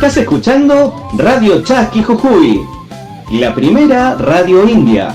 Estás escuchando Radio Chasqui Jujuy, la primera radio india.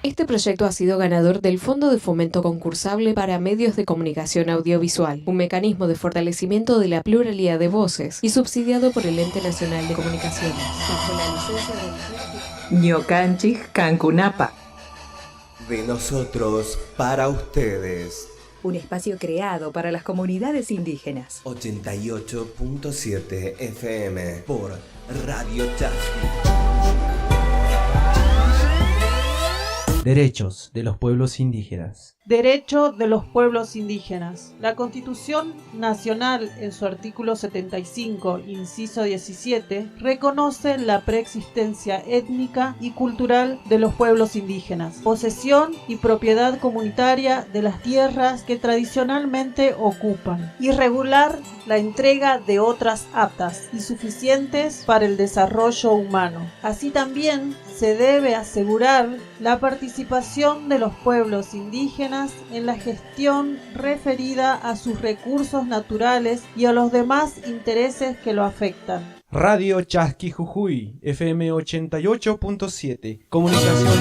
Este proyecto ha sido ganador del Fondo de Fomento Concursable para Medios de Comunicación Audiovisual, un mecanismo de fortalecimiento de la pluralidad de voces y subsidiado por el Ente Nacional de Comunicaciones, bajo la licencia de Ñocanchis Cancunapa. De nosotros para ustedes. Un espacio creado para las comunidades indígenas. 88.7 FM por Radio Chasqui. Derechos de los pueblos indígenas. Derecho de los pueblos indígenas. La Constitución Nacional, en su artículo 75, inciso 17, reconoce la preexistencia étnica y cultural de los pueblos indígenas, posesión y propiedad comunitaria de las tierras que tradicionalmente ocupan, y regular la entrega de otras aptas y suficientes para el desarrollo humano. Así también se debe asegurar la participación de los pueblos indígenas en la gestión referida a sus recursos naturales y a los demás intereses que lo afectan. Radio Chasqui Jujuy, FM 88.7, comunicación.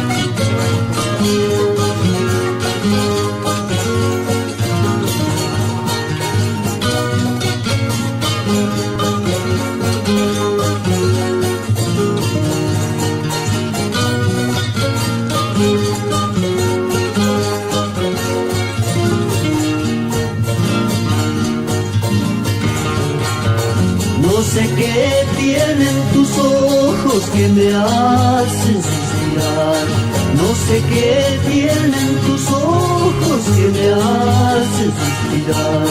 No sé qué tienen tus ojos que me hacen suspirar. No sé qué tienen tus ojos que me hacen suspirar.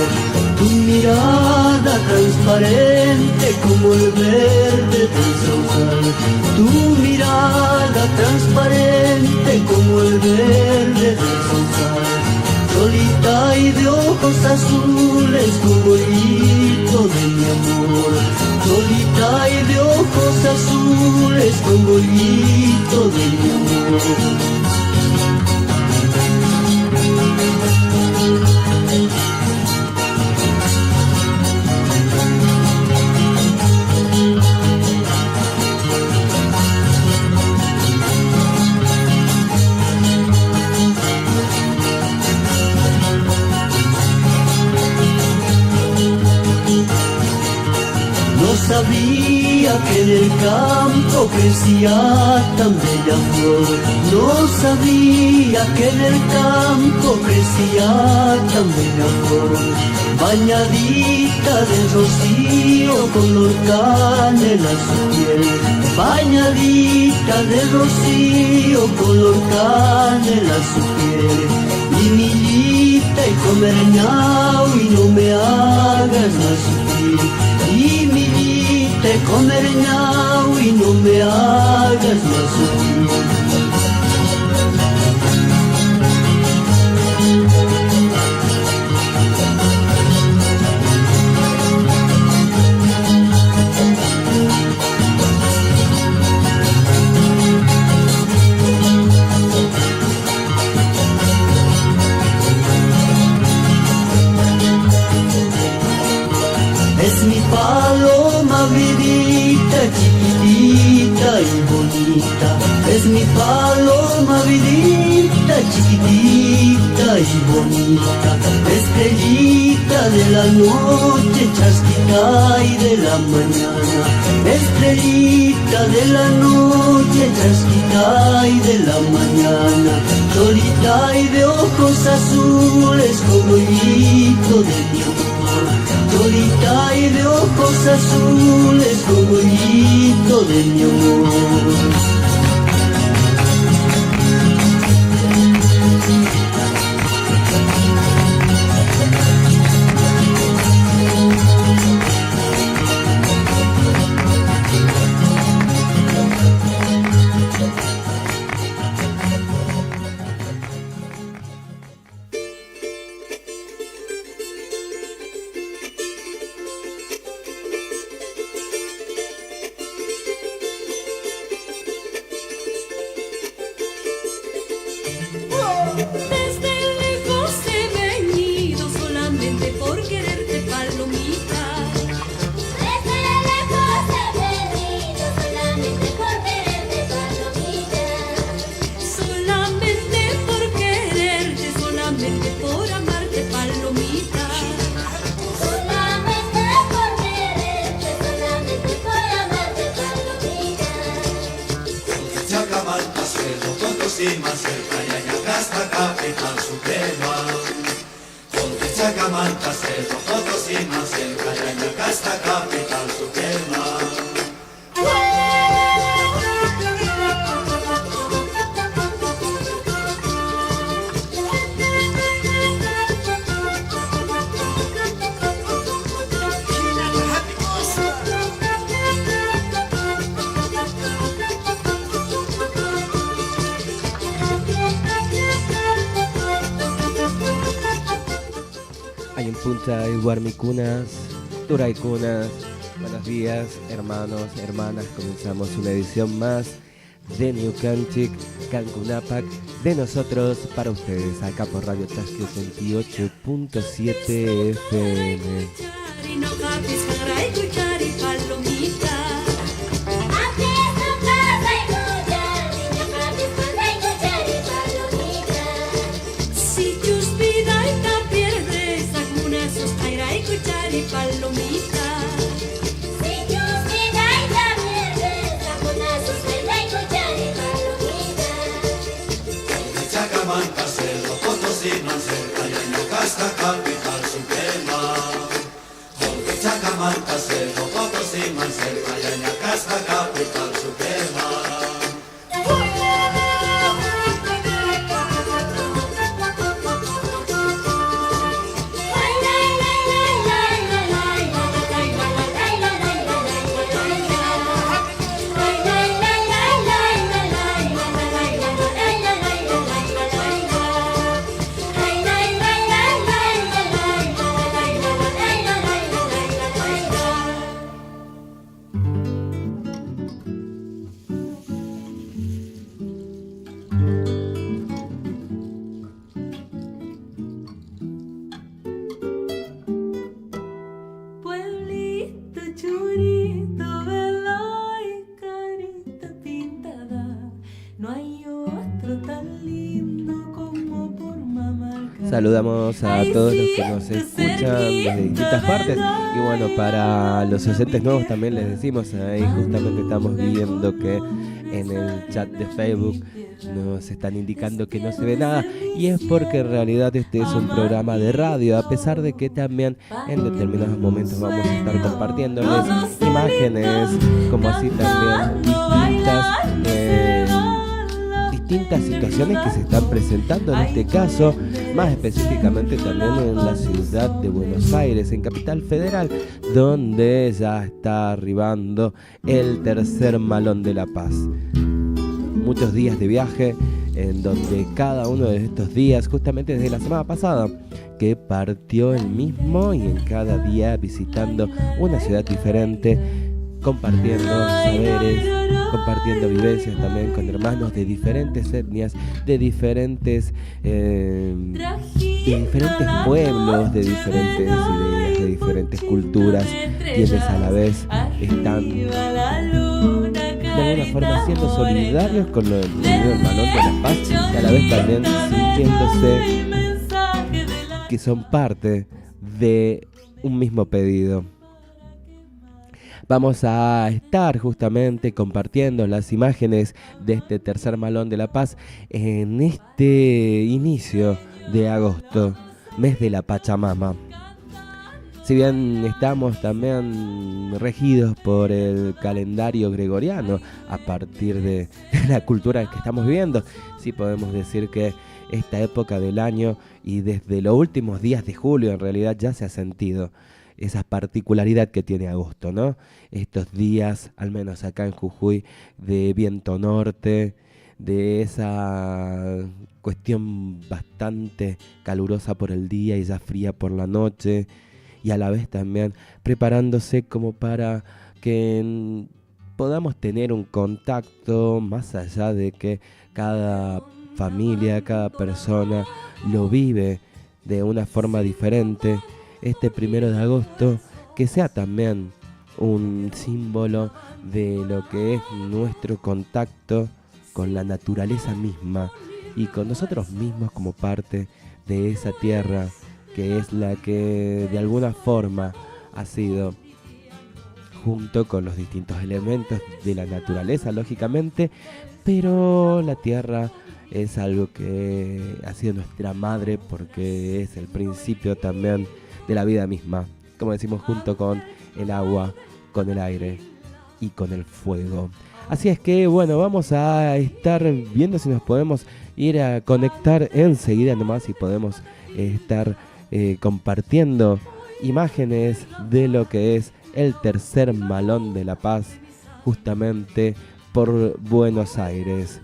Tu mirada transparente como el verde del sausal. Tu mirada transparente como el verde del sausal. Solita y de ojos azules como el grito de mi amor. Solita y de ojos azules como el grito de mi amor. en el campo crecía tan bella flor. No sabía que en el campo crecía tan bella flor. Bañadita de rocío, color canela su piel. Bañadita de rocío, color canela su piel. Y millita y comer ñau y no me hagas más sufrir. Y millita y comer ñau y no me hagas más sufrir. Es mi paloma vidita, chiquitita y bonita. Es mi paloma vidita, chiquitita y bonita. Estrellita de la noche, chasquita y de la mañana. Estrellita de la noche, chasquita y de la mañana. Solita y de ojos azules como hito de mi amor. Solita y de ojos azules como hito de mi amor. Guarmicunas, Turaycunas, buenos días hermanos, hermanas, comenzamos una edición más de New Cantic, Cancunapac, de nosotros para ustedes, acá por Radio Chasqui 88.7 FM. Capital suprema, porque Chacamalca, Cerro, Potosí, Mancerca, Yañacasta, capital suprema. Saludamos a todos los que nos escuchan desde distintas partes. Y bueno, para los oyentes nuevos también les decimos, ahí justamente estamos viendo que en el chat de Facebook nos están indicando que no se ve nada. Y es porque en realidad este es un programa de radio, a pesar de que también en determinados momentos vamos a estar compartiéndoles imágenes, como así también distintas situaciones que se están presentando en este caso, más específicamente también en la ciudad de Buenos Aires, en Capital Federal, donde ya está arribando el tercer Malón de la Paz. Muchos días de viaje, en donde cada uno de estos días, justamente desde la semana pasada, que partió el mismo, y en cada día visitando una ciudad diferente, compartiendo saberes, compartiendo vivencias también con hermanos de diferentes etnias, de diferentes pueblos, de diferentes ideas, de diferentes culturas, quienes a la vez están de alguna forma siendo solidarios con el Malón de la Paz, y a la vez también sintiéndose que son parte de un mismo pedido. Vamos a estar justamente compartiendo las imágenes de este tercer Malón de la Paz en este inicio de agosto, mes de la Pachamama. Si bien estamos también regidos por el calendario gregoriano, a partir de la cultura que estamos viviendo, sí podemos decir que esta época del año y desde los últimos días de julio en realidad ya se ha sentido esa particularidad que tiene agosto, ¿no? Estos días, al menos acá en Jujuy, de viento norte, de esa cuestión bastante calurosa por el día y ya fría por la noche, y a la vez también preparándose como para que podamos tener un contacto más allá de que cada familia, cada persona lo vive de una forma diferente. Este 1 de agosto, que sea también un símbolo de lo que es nuestro contacto con la naturaleza misma y con nosotros mismos como parte de esa tierra que es la que de alguna forma ha sido, junto con los distintos elementos de la naturaleza, lógicamente, pero la tierra es algo que ha sido nuestra madre porque es el principio también de la vida misma, como decimos, junto con el agua, con el aire y con el fuego. Así es que bueno, vamos a estar viendo si nos podemos ir a conectar enseguida nomás y podemos estar compartiendo imágenes de lo que es el tercer Malón de la Paz, justamente por Buenos Aires.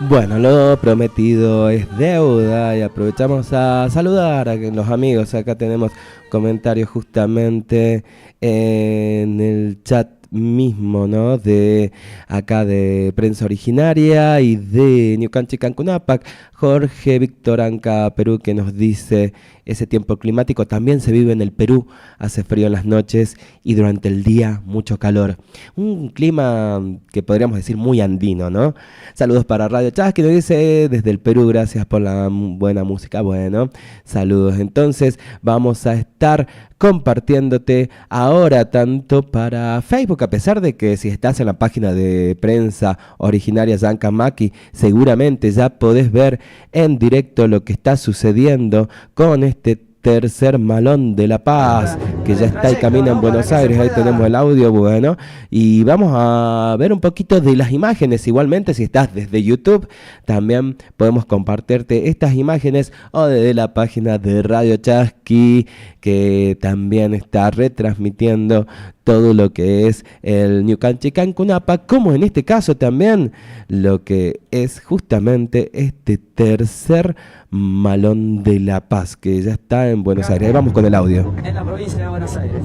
Bueno, lo prometido es deuda y aprovechamos a saludar a los amigos. Acá tenemos comentarios justamente en el chat mismo, ¿no? De acá de Prensa Originaria y de New Canchi Cancunapac, Jorge Víctor Anca Perú, que nos dice: ese tiempo climático también se vive en el Perú, hace frío en las noches y durante el día mucho calor. Un clima que podríamos decir muy andino, ¿no? Saludos para Radio Chas, que nos dice desde el Perú, gracias por la buena música. Bueno, saludos. Entonces vamos a estar compartiéndote ahora tanto para Facebook, a pesar de que si estás en la página de Prensa Originaria Zancamaki, seguramente ya podés ver en directo lo que está sucediendo con este tercer Malón de la Paz, que ya está y camina en Buenos Aires. Ahí tenemos el audio, bueno, y vamos a ver un poquito de las imágenes. Igualmente, si estás desde YouTube, también podemos compartirte estas imágenes, o desde la página de Radio Chasqui, que también está retransmitiendo todo lo que es el New Canchi Cancunapac, como en este caso también lo que es justamente este tercer Malón de la Paz, que ya está en Buenos Aires. Ahí vamos con el audio. En la provincia de Buenos Aires.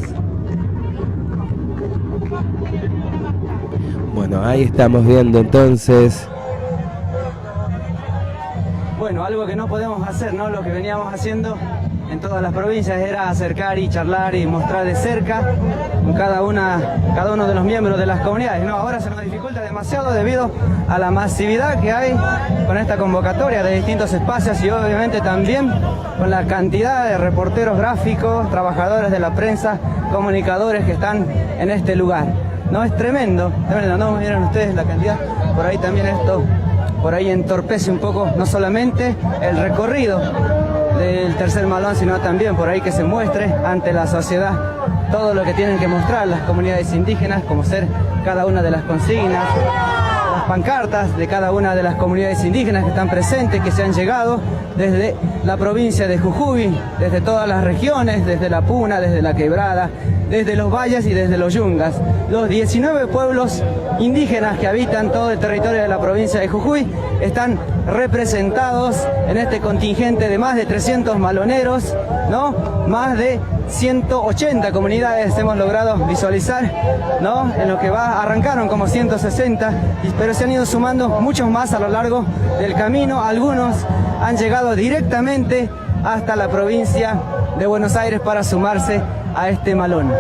Bueno, ahí estamos viendo entonces. Bueno, algo que no podemos hacer, ¿no? Lo que veníamos haciendo en todas las provincias era acercar y charlar y mostrar de cerca con cada uno de los miembros de las comunidades, ¿no? Ahora se nos dificulta demasiado debido a la masividad que hay con esta convocatoria de distintos espacios y obviamente también con la cantidad de reporteros gráficos, trabajadores de la prensa, comunicadores que están en este lugar. No, es tremendo, ¿no? Miren ustedes la cantidad, por ahí también esto, por ahí entorpece un poco no solamente el recorrido del tercer Malón, sino también por ahí que se muestre ante la sociedad todo lo que tienen que mostrar las comunidades indígenas, como ser cada una de las consignas, las pancartas de cada una de las comunidades indígenas que están presentes, que se han llegado desde la provincia de Jujuy, desde todas las regiones, desde la Puna, desde la Quebrada, desde los valles y desde los yungas. Los 19 pueblos indígenas que habitan todo el territorio de la provincia de Jujuy están representados en este contingente de más de 300 maloneros, ¿no? Más de 180 comunidades hemos logrado visualizar, ¿no? En lo que arrancaron como 160, pero se han ido sumando muchos más a lo largo del camino. Algunos han llegado directamente hasta la provincia de Buenos Aires para sumarse a este Malón.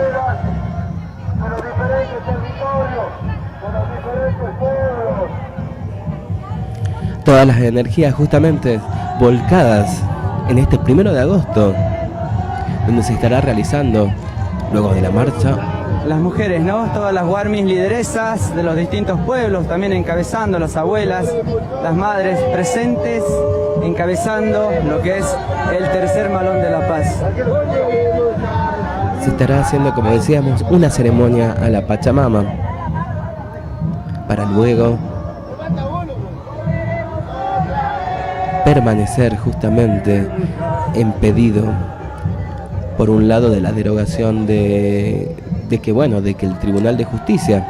Todas las energías justamente volcadas en este 1 de agosto, donde se estará realizando, luego de la marcha, las mujeres, ¿no? Todas las guarmis lideresas de los distintos pueblos, también encabezando, las abuelas, las madres presentes, encabezando lo que es el tercer Malón de la Paz. Se estará haciendo, como decíamos, una ceremonia a la Pachamama, para luego permanecer justamente en pedido, por un lado, de la derogación de que el Tribunal de Justicia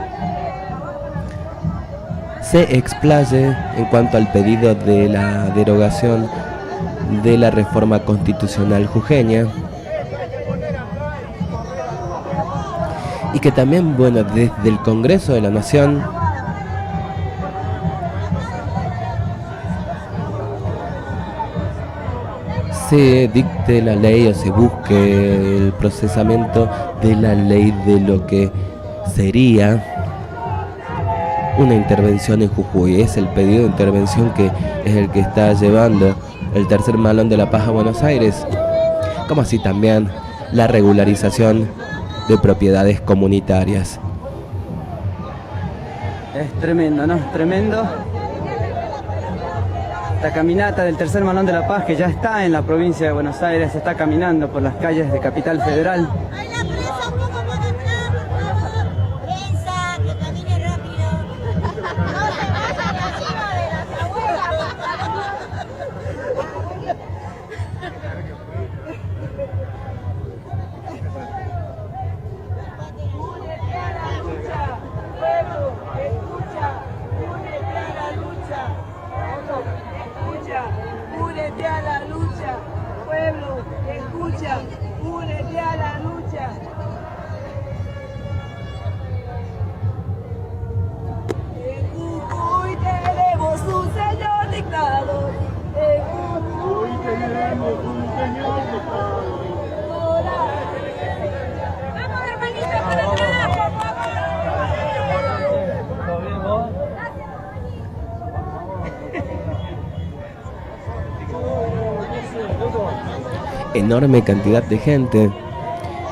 se explaye en cuanto al pedido de la derogación de la reforma constitucional jujeña, y que también, desde el Congreso de la Nación se dicte la ley o se busque el procesamiento de la ley de lo que sería una intervención en Jujuy. Es el pedido de intervención que es el que está llevando el tercer Malón de la Paz a Buenos Aires, como así también la regularización de propiedades comunitarias. Es tremendo, ¿no? Tremendo. Esta caminata del tercer Malón de la Paz, que ya está en la provincia de Buenos Aires, está caminando por las calles de Capital Federal. Enorme cantidad de gente,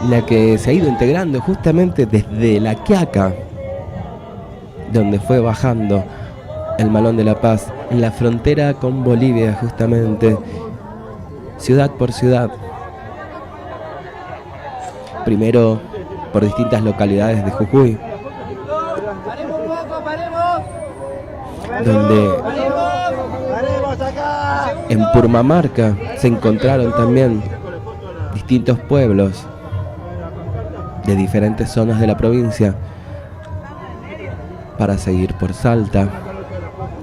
la que se ha ido integrando justamente desde La Quiaca, donde fue bajando el Malón de la Paz, en la frontera con Bolivia justamente, ciudad por ciudad. Primero por distintas localidades de Jujuy, donde en Purmamarca se encontraron también distintos pueblos de diferentes zonas de la provincia para seguir por Salta,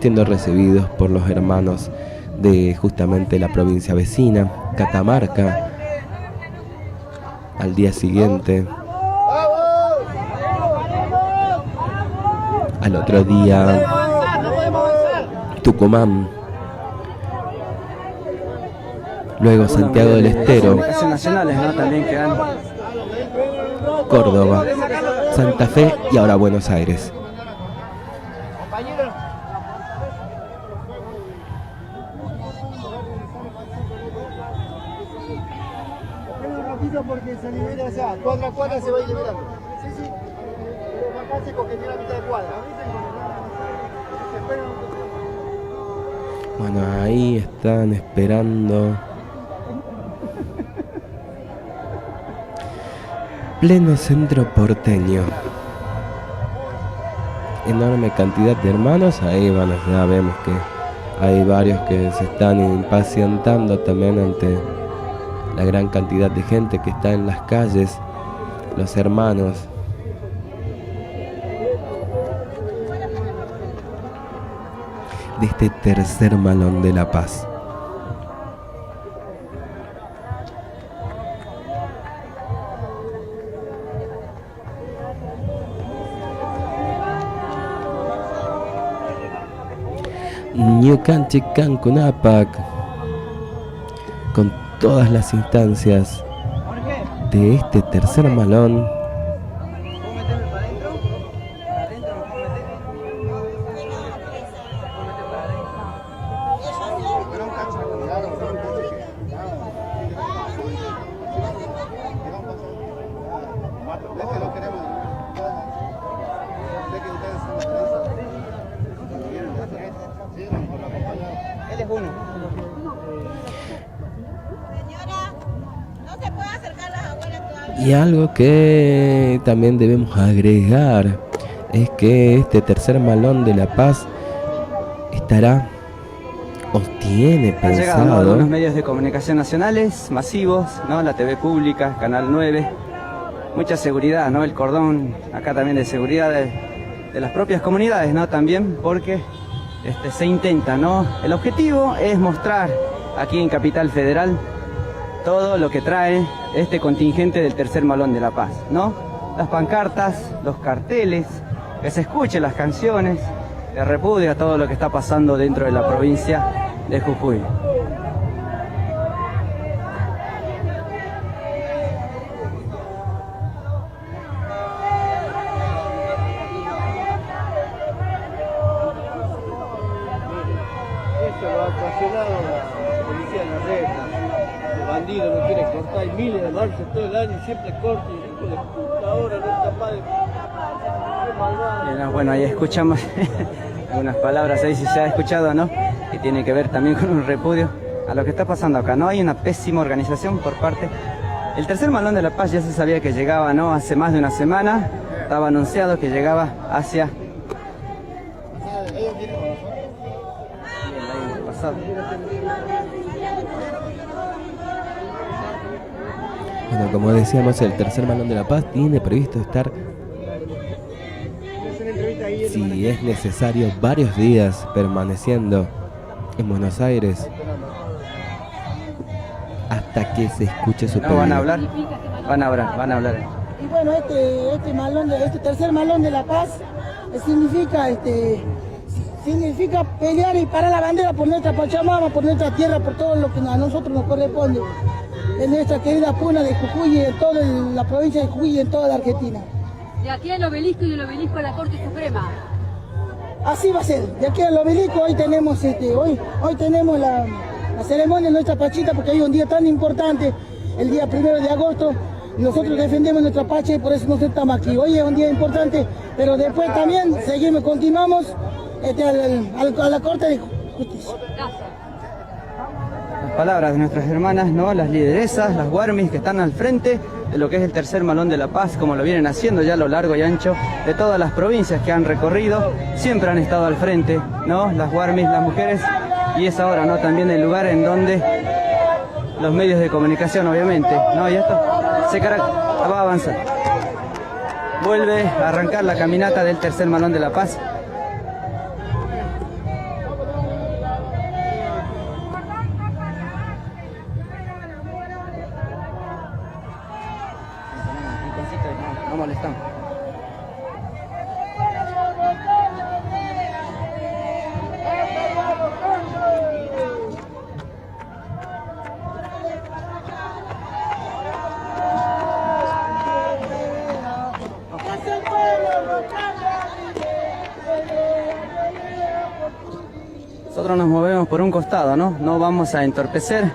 siendo recibidos por los hermanos de justamente la provincia vecina, Catamarca. Al día siguiente, al otro día, Tucumán, luego Santiago del Estero, nacionales, ¿no? También quedan Córdoba, Santa Fe y ahora Buenos Aires. Porque se libera allá, cuadra a cuadra se va a ir liberando. Sí, sí. Pero acá se coge la mitad de cuadra. Bueno, ahí están esperando. Pleno centro porteño. Enorme cantidad de hermanos. Ahí van, ya vemos que hay varios que se están impacientando también ante la gran cantidad de gente que está en las calles, los hermanos. De este tercer Malón de la Paz. Ñucanchic Cancunapac, con todas las instancias de este tercer Malón. Y algo que también debemos agregar es que este tercer Malón de la Paz estará o tiene Han llegado, ¿no?, pensado algunos medios de comunicación nacionales masivos, ¿no? La TV Pública, Canal 9, mucha seguridad, ¿no? El cordón acá también de seguridad de las propias comunidades, ¿no? También porque se intenta, ¿no? El objetivo es mostrar aquí en Capital Federal todo lo que trae este contingente del tercer Malón de la Paz, ¿no? Las pancartas, los carteles, que se escuchen las canciones de repudio a todo lo que está pasando dentro de la provincia de Jujuy. Esto lo ha ocasionado la policía en la red. El bandido no quiere cortar, hay miles de marchas todo el año y siempre corta y el hijo de puta ahora no es capaz de... Qué malvado. Bueno, ahí escuchamos algunas palabras ahí, si se ha escuchado, ¿no? Que tiene que ver también con un repudio a lo que está pasando acá, ¿no? Hay una pésima organización por parte... El tercer Malón de la Paz ya se sabía que llegaba, ¿no? Hace más de una semana, estaba anunciado que llegaba hacia... Bueno, como decíamos, el tercer Malón de la Paz tiene previsto estar, si es necesario, varios días permaneciendo en Buenos Aires hasta que se escuche su pedido. No, van a hablar. Y bueno, este tercer Malón de la Paz significa significa pelear y parar la bandera por nuestra Pachamama, por nuestra tierra, por todo lo que a nosotros nos corresponde. En nuestra querida Puna de Jujuy, en toda la provincia de Jujuy y en toda la Argentina. De aquí al obelisco y del obelisco a la Corte Suprema. Así va a ser, de aquí al obelisco hoy tenemos, hoy tenemos la ceremonia de nuestra Pachita, porque hay un día tan importante, el día 1 de agosto, y nosotros defendemos nuestra Pacha y por eso nosotros estamos aquí. Hoy es un día importante, pero después también continuamos a la Corte de Justicia. Las palabras de nuestras hermanas, ¿no? Las lideresas, las guarmis que están al frente de lo que es el tercer Malón de la Paz, como lo vienen haciendo ya a lo largo y ancho de todas las provincias que han recorrido, siempre han estado al frente, ¿no? Las guarmis, las mujeres, y es ahora, ¿no? También el lugar en donde los medios de comunicación, obviamente, ¿no? Y esto va a avanzar. Vuelve a arrancar la caminata del tercer Malón de la Paz. No molestamos. Nosotros nos movemos por un costado, ¿no? No vamos a entorpecer,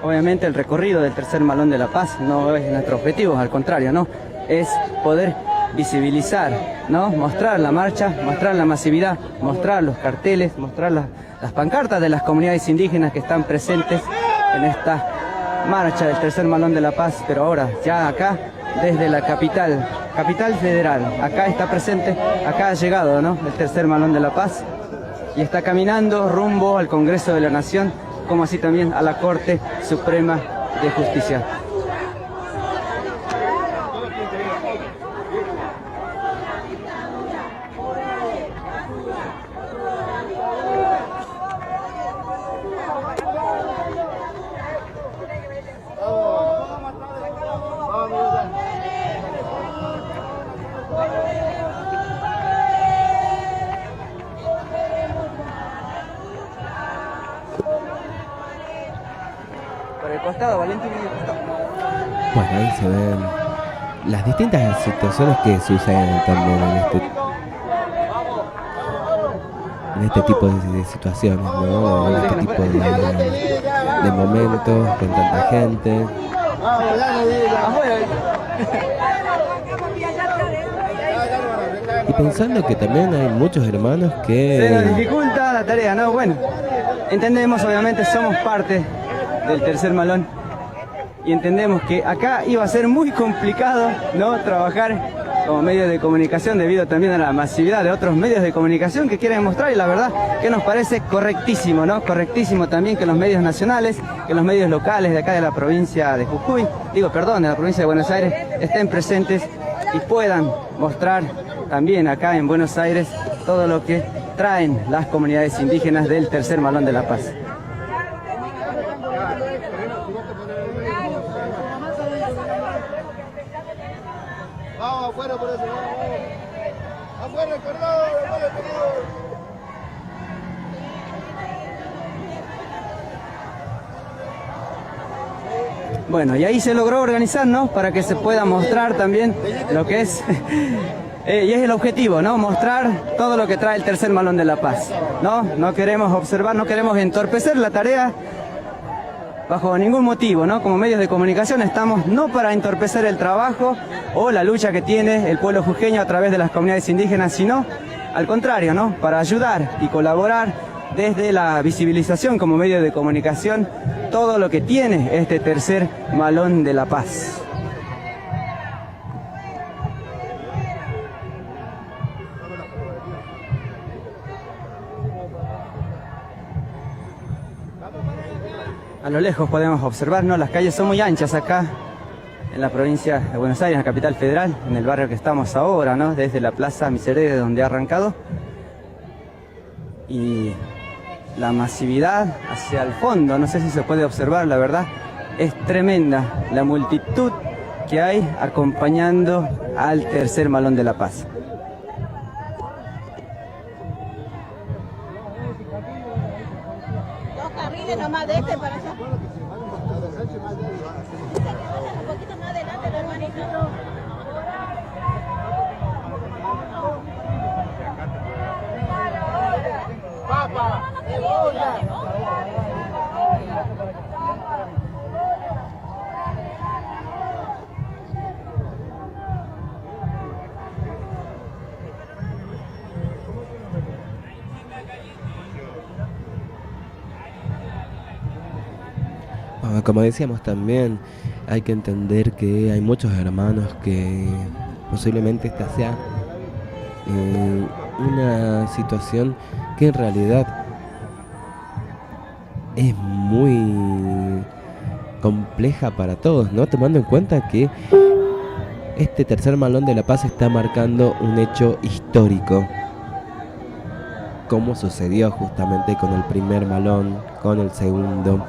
obviamente, el recorrido del tercer Malón de la Paz. No es nuestro objetivo, al contrario, ¿no? Es poder visibilizar, ¿no? Mostrar la marcha, mostrar la masividad, mostrar los carteles, mostrar las pancartas de las comunidades indígenas que están presentes en esta marcha del tercer Malón de la Paz, pero ahora ya acá, desde la capital federal, acá está presente, acá ha llegado, ¿no? El tercer Malón de la Paz y está caminando rumbo al Congreso de la Nación, como así también a la Corte Suprema de Justicia. Bueno, ahí se ven las distintas situaciones que suceden también en este tipo de situaciones, ¿no? En este tipo de momentos con tanta gente. Y pensando que también hay muchos hermanos que... Se nos dificulta la tarea, ¿no? Bueno, entendemos, obviamente, somos parte del tercer Malón y entendemos que acá iba a ser muy complicado, ¿no? Trabajar como medios de comunicación debido también a la masividad de otros medios de comunicación que quieren mostrar, y la verdad que nos parece correctísimo, ¿no? Correctísimo también que los medios nacionales, que los medios locales de acá de la provincia de Jujuy, de la provincia de Buenos Aires, estén presentes y puedan mostrar también acá en Buenos Aires todo lo que traen las comunidades indígenas del tercer Malón de la Paz. Vamos afuera por eso, vamos. Afuera el cordón, afuera el cordón. Bueno, y ahí se logró organizarnos para que se pueda mostrar también lo que es, y es el objetivo, ¿no? Mostrar todo lo que trae el tercer Malón de la Paz, ¿no? No queremos observar, no queremos entorpecer la tarea bajo ningún motivo, ¿no? Como medios de comunicación estamos no para entorpecer el trabajo o la lucha que tiene el pueblo jujeño a través de las comunidades indígenas, sino al contrario, ¿no? Para ayudar y colaborar desde la visibilización como medio de comunicación todo lo que tiene este tercer Malón de la Paz. A lo lejos podemos observar, ¿no? Las calles son muy anchas acá en la provincia de Buenos Aires, en la capital federal, en el barrio que estamos ahora, ¿no? Desde la Plaza Miserere, donde ha arrancado. Y la masividad hacia el fondo, no sé si se puede observar, la verdad, es tremenda la multitud que hay acompañando al tercer Malón de la Paz. como decíamos también, hay que entender que hay muchos hermanos que posiblemente esta sea una situación que en realidad es muy compleja para todos, ¿no? Tomando en cuenta que este tercer Malón de la Paz está marcando un hecho histórico, como sucedió justamente con el primer Malón, con el segundo,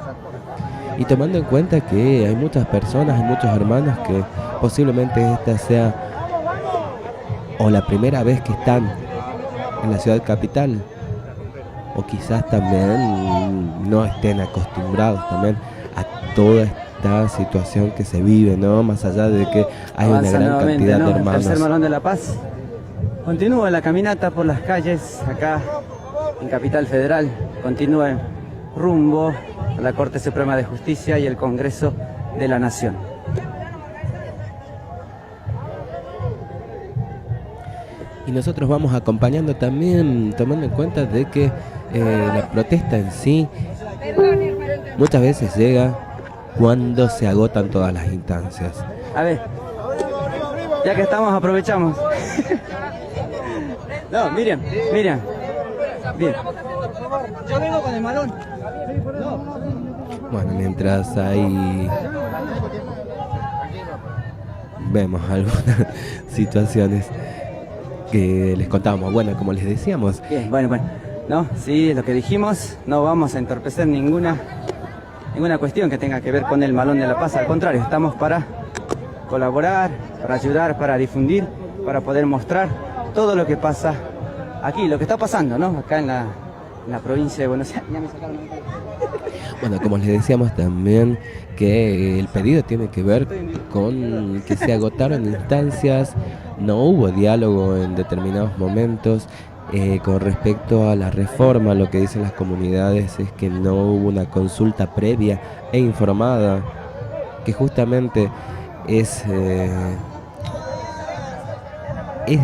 y tomando en cuenta que hay muchas personas, hay muchos hermanos que posiblemente esta sea o la primera vez que están en la ciudad capital, o quizás también no estén acostumbrados también a toda esta situación que se vive, ¿no? Más allá de que hay una gran cantidad de hermanos. El tercer Malón de la Paz continúa la caminata por las calles acá en Capital Federal, continúa rumbo a la Corte Suprema de Justicia y el Congreso de la Nación. Y nosotros vamos acompañando también, tomando en cuenta de que la protesta en sí muchas veces llega cuando se agotan todas las instancias. A ver, ya que estamos, aprovechamos. No, Miriam. Bien. Yo vengo con el malón. Bueno, mientras ahí vemos algunas situaciones que les contábamos, bueno, como les decíamos. Bien, bueno. No, sí, lo que dijimos, no vamos a entorpecer ninguna cuestión que tenga que ver con el Malón de la Paz. Al contrario, estamos para colaborar, para ayudar, para difundir, para poder mostrar todo lo que pasa aquí, lo que está pasando, ¿no? Acá en la provincia de Buenos Aires. Ya me sacaron. Bueno, como les decíamos también, que el pedido tiene que ver con que se agotaron instancias, no hubo diálogo en determinados momentos. Con respecto a la reforma, lo que dicen las comunidades es que no hubo una consulta previa e informada, que justamente es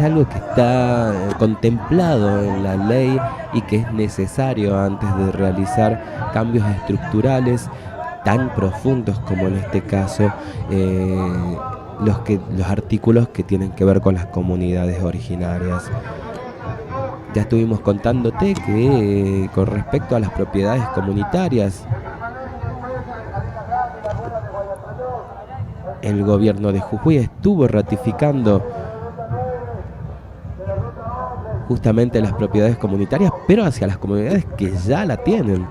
algo que está contemplado en la ley y que es necesario antes de realizar cambios estructurales tan profundos como en este caso los artículos que tienen que ver con las comunidades originarias. Ya estuvimos contándote que con respecto a las propiedades comunitarias, el gobierno de Jujuy estuvo ratificando justamente las propiedades comunitarias, pero hacia las comunidades que ya la tienen.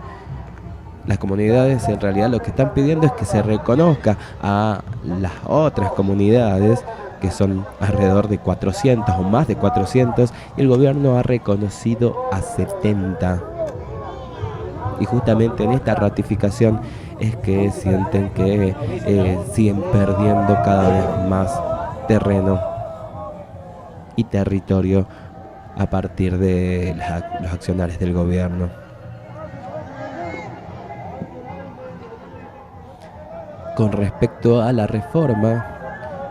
Las comunidades en realidad lo que están pidiendo es que se reconozca a las otras comunidades, que son alrededor de 400 o más de 400, y el gobierno ha reconocido a 70. Y justamente en esta ratificación es que sienten que siguen perdiendo cada vez más terreno y territorio a partir de los accionarios del gobierno. Con respecto a la reforma,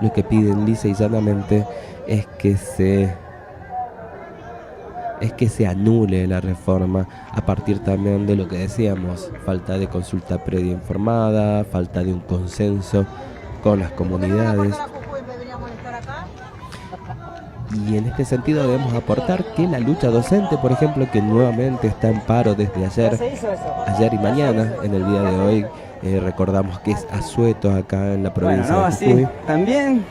lo que piden lisa y llanamente es que se anule la reforma, a partir también de lo que decíamos, falta de consulta previa informada, falta de un consenso con las comunidades. Y en este sentido debemos aportar que la lucha docente, por ejemplo, que nuevamente está en paro desde ayer y mañana, en el día de hoy, recordamos que es asueto acá en la provincia de Jujuy. Así, también,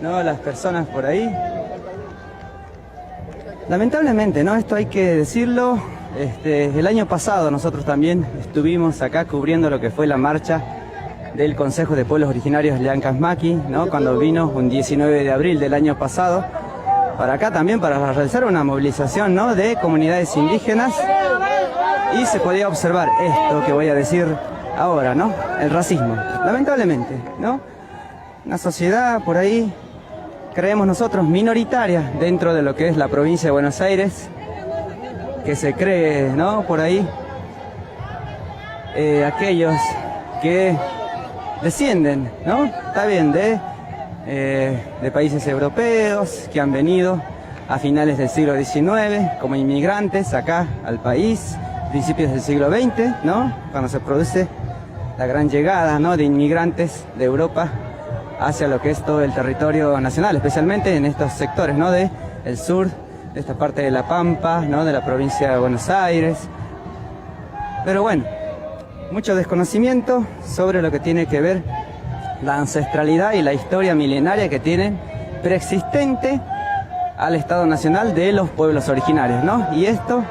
¿no? Las personas por ahí, lamentablemente, ¿no? Esto hay que decirlo, el año pasado nosotros también estuvimos acá cubriendo lo que fue la marcha del Consejo de Pueblos Originarios Llancasmaqui, ¿no? Cuando vino un 19 de abril del año pasado, para acá también para realizar una movilización, ¿no? De comunidades indígenas, y se podía observar esto que voy a decir ahora, ¿no? El racismo, lamentablemente, ¿no? Una sociedad por ahí, creemos nosotros, minoritaria dentro de lo que es la provincia de Buenos Aires, que se cree, ¿no? Por ahí, aquellos que descienden, ¿no? Está bien, de países europeos que han venido a finales del siglo XIX como inmigrantes acá al país, principios del siglo XX, ¿no? Cuando se produce la gran llegada, ¿no?, de inmigrantes de Europa hacia lo que es todo el territorio nacional, especialmente en estos sectores, ¿no?, de el sur, de esta parte de La Pampa, ¿no?, de la provincia de Buenos Aires. Pero bueno, mucho desconocimiento sobre lo que tiene que ver la ancestralidad y la historia milenaria que tienen preexistente al Estado Nacional de los pueblos originarios, ¿no? Y esto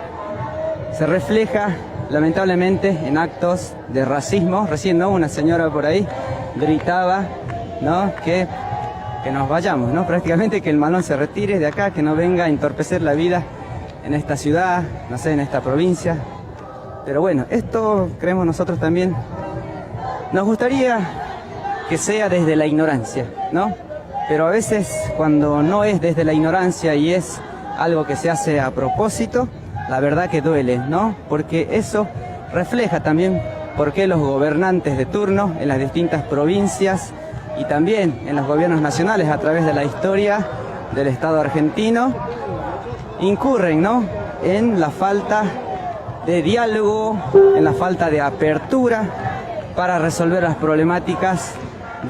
se refleja lamentablemente en actos de racismo. Recién, ¿no?, una señora por ahí gritaba, ¿no?, que nos vayamos, ¿no?, prácticamente que el malón se retire de acá, que no venga a entorpecer la vida en esta ciudad, no sé, en esta provincia. Pero bueno, esto creemos nosotros también, nos gustaría que sea desde la ignorancia, ¿no? Pero a veces cuando no es desde la ignorancia y es algo que se hace a propósito, la verdad que duele, ¿no? Porque eso refleja también por qué los gobernantes de turno en las distintas provincias y también en los gobiernos nacionales a través de la historia del Estado argentino incurren, ¿no?, en la falta de diálogo, en la falta de apertura para resolver las problemáticas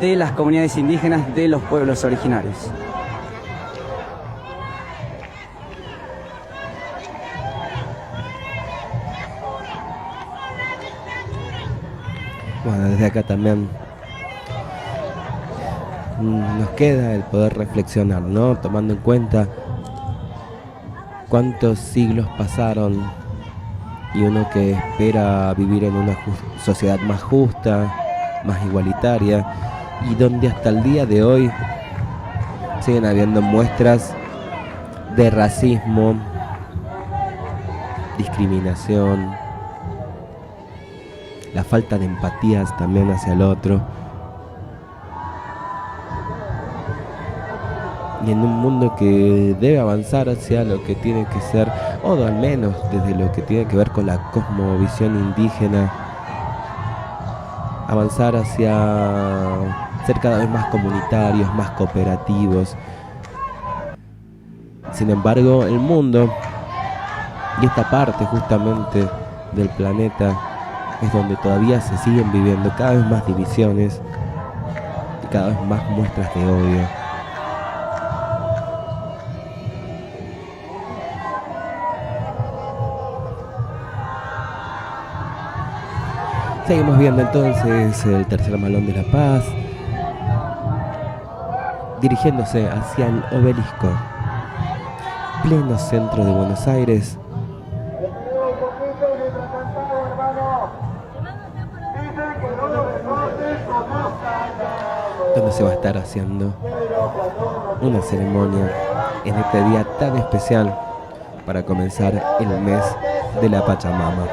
de las comunidades indígenas de los pueblos originarios. Bueno, desde acá también nos queda el poder reflexionar, ¿no?, tomando en cuenta cuántos siglos pasaron y uno que espera vivir en una sociedad más justa, más igualitaria, y donde hasta el día de hoy siguen habiendo muestras de racismo, discriminación, la falta de empatías también hacia el otro. Y en un mundo que debe avanzar hacia lo que tiene que ser, o al menos desde lo que tiene que ver con la cosmovisión indígena, avanzar hacia ser cada vez más comunitarios, más cooperativos. Sin embargo, el mundo y esta parte justamente del planeta es donde todavía se siguen viviendo cada vez más divisiones y cada vez más muestras de odio. Seguimos viendo entonces el tercer malón de La Paz dirigiéndose hacia el obelisco, pleno centro de Buenos Aires. Donde se va a estar haciendo una ceremonia en este día tan especial para comenzar el mes de la Pachamama.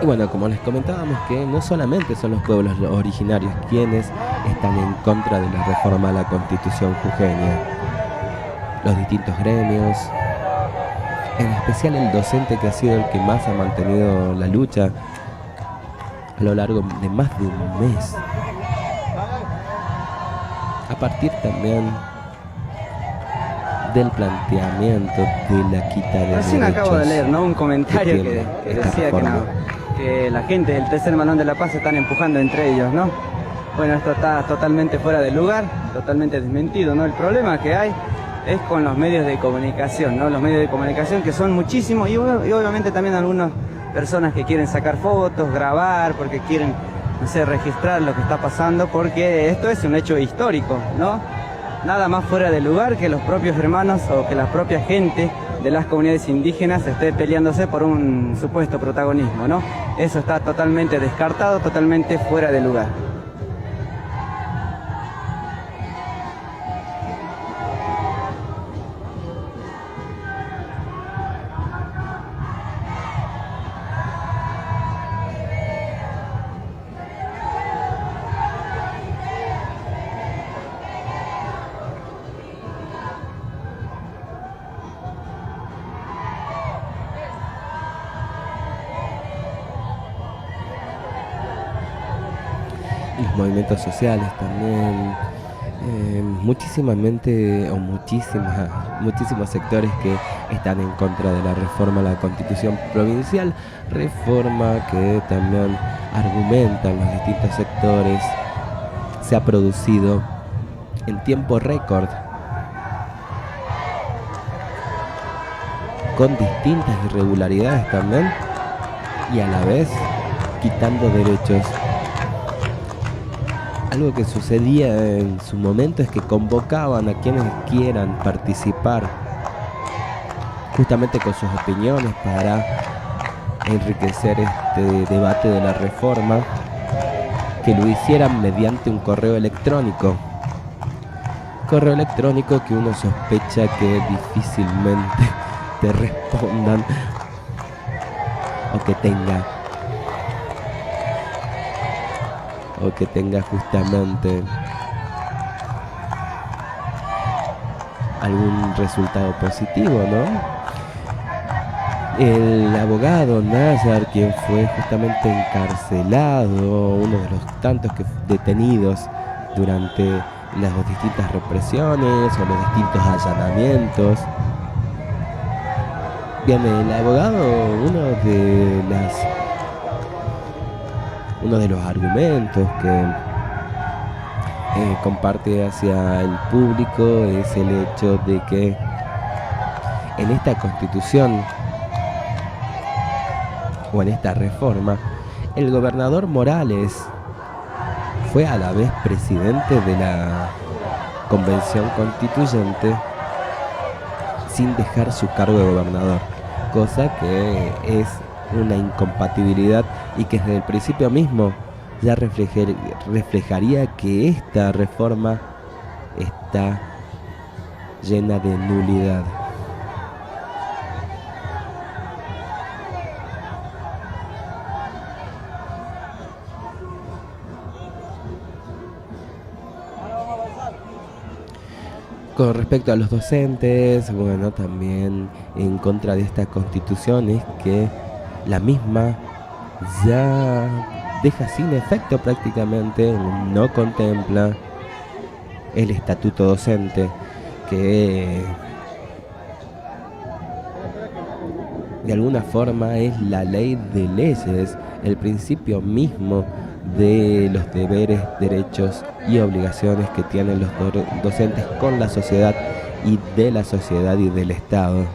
Y bueno, como les comentábamos, que no solamente son los pueblos originarios quienes están en contra de la reforma a la Constitución jujeña, los distintos gremios, en especial el docente, que ha sido el que más ha mantenido la lucha a lo largo de más de un mes, a partir también del planteamiento de la quita de derechos. Recién acabo de leer, ¿no?, un comentario que decía que la gente del tercer malón de La Paz se están empujando entre ellos, ¿no? Bueno, esto está totalmente fuera de lugar, totalmente desmentido, ¿no? El problema que hay es con los medios de comunicación, ¿no? Los medios de comunicación, que son muchísimos, y obviamente también algunas personas que quieren sacar fotos, grabar, porque quieren, no sé, registrar lo que está pasando, porque esto es un hecho histórico, ¿no? Nada más fuera de lugar que los propios hermanos o que la propia gente de las comunidades indígenas esté peleándose por un supuesto protagonismo, ¿no? Eso está totalmente descartado, totalmente fuera de lugar. los movimientos sociales también, muchísimos sectores que están en contra de la reforma a la Constitución provincial, reforma que también argumentan los distintos sectores, se ha producido en tiempo récord, con distintas irregularidades también, y a la vez quitando derechos. Algo que sucedía en su momento es que convocaban a quienes quieran participar justamente con sus opiniones para enriquecer este debate de la reforma, que lo hicieran mediante un correo electrónico que uno sospecha que difícilmente te respondan o que tenga justamente algún resultado positivo, ¿no? El abogado Nazar, quien fue justamente encarcelado, uno de los tantos que detenidos durante las distintas represiones o los distintos allanamientos. Bien, el abogado, uno de los argumentos que comparte hacia el público es el hecho de que en esta Constitución o en esta reforma, el gobernador Morales fue a la vez presidente de la Convención Constituyente sin dejar su cargo de gobernador, cosa que es una incompatibilidad y que desde el principio mismo ya reflejaría que esta reforma está llena de nulidad. Con respecto a los docentes, bueno, también en contra de esta Constitución es que la misma ya deja sin efecto prácticamente, no contempla el estatuto docente, que de alguna forma es la ley de leyes, el principio mismo de los deberes, derechos y obligaciones que tienen los docentes con la sociedad y de la sociedad y del Estado.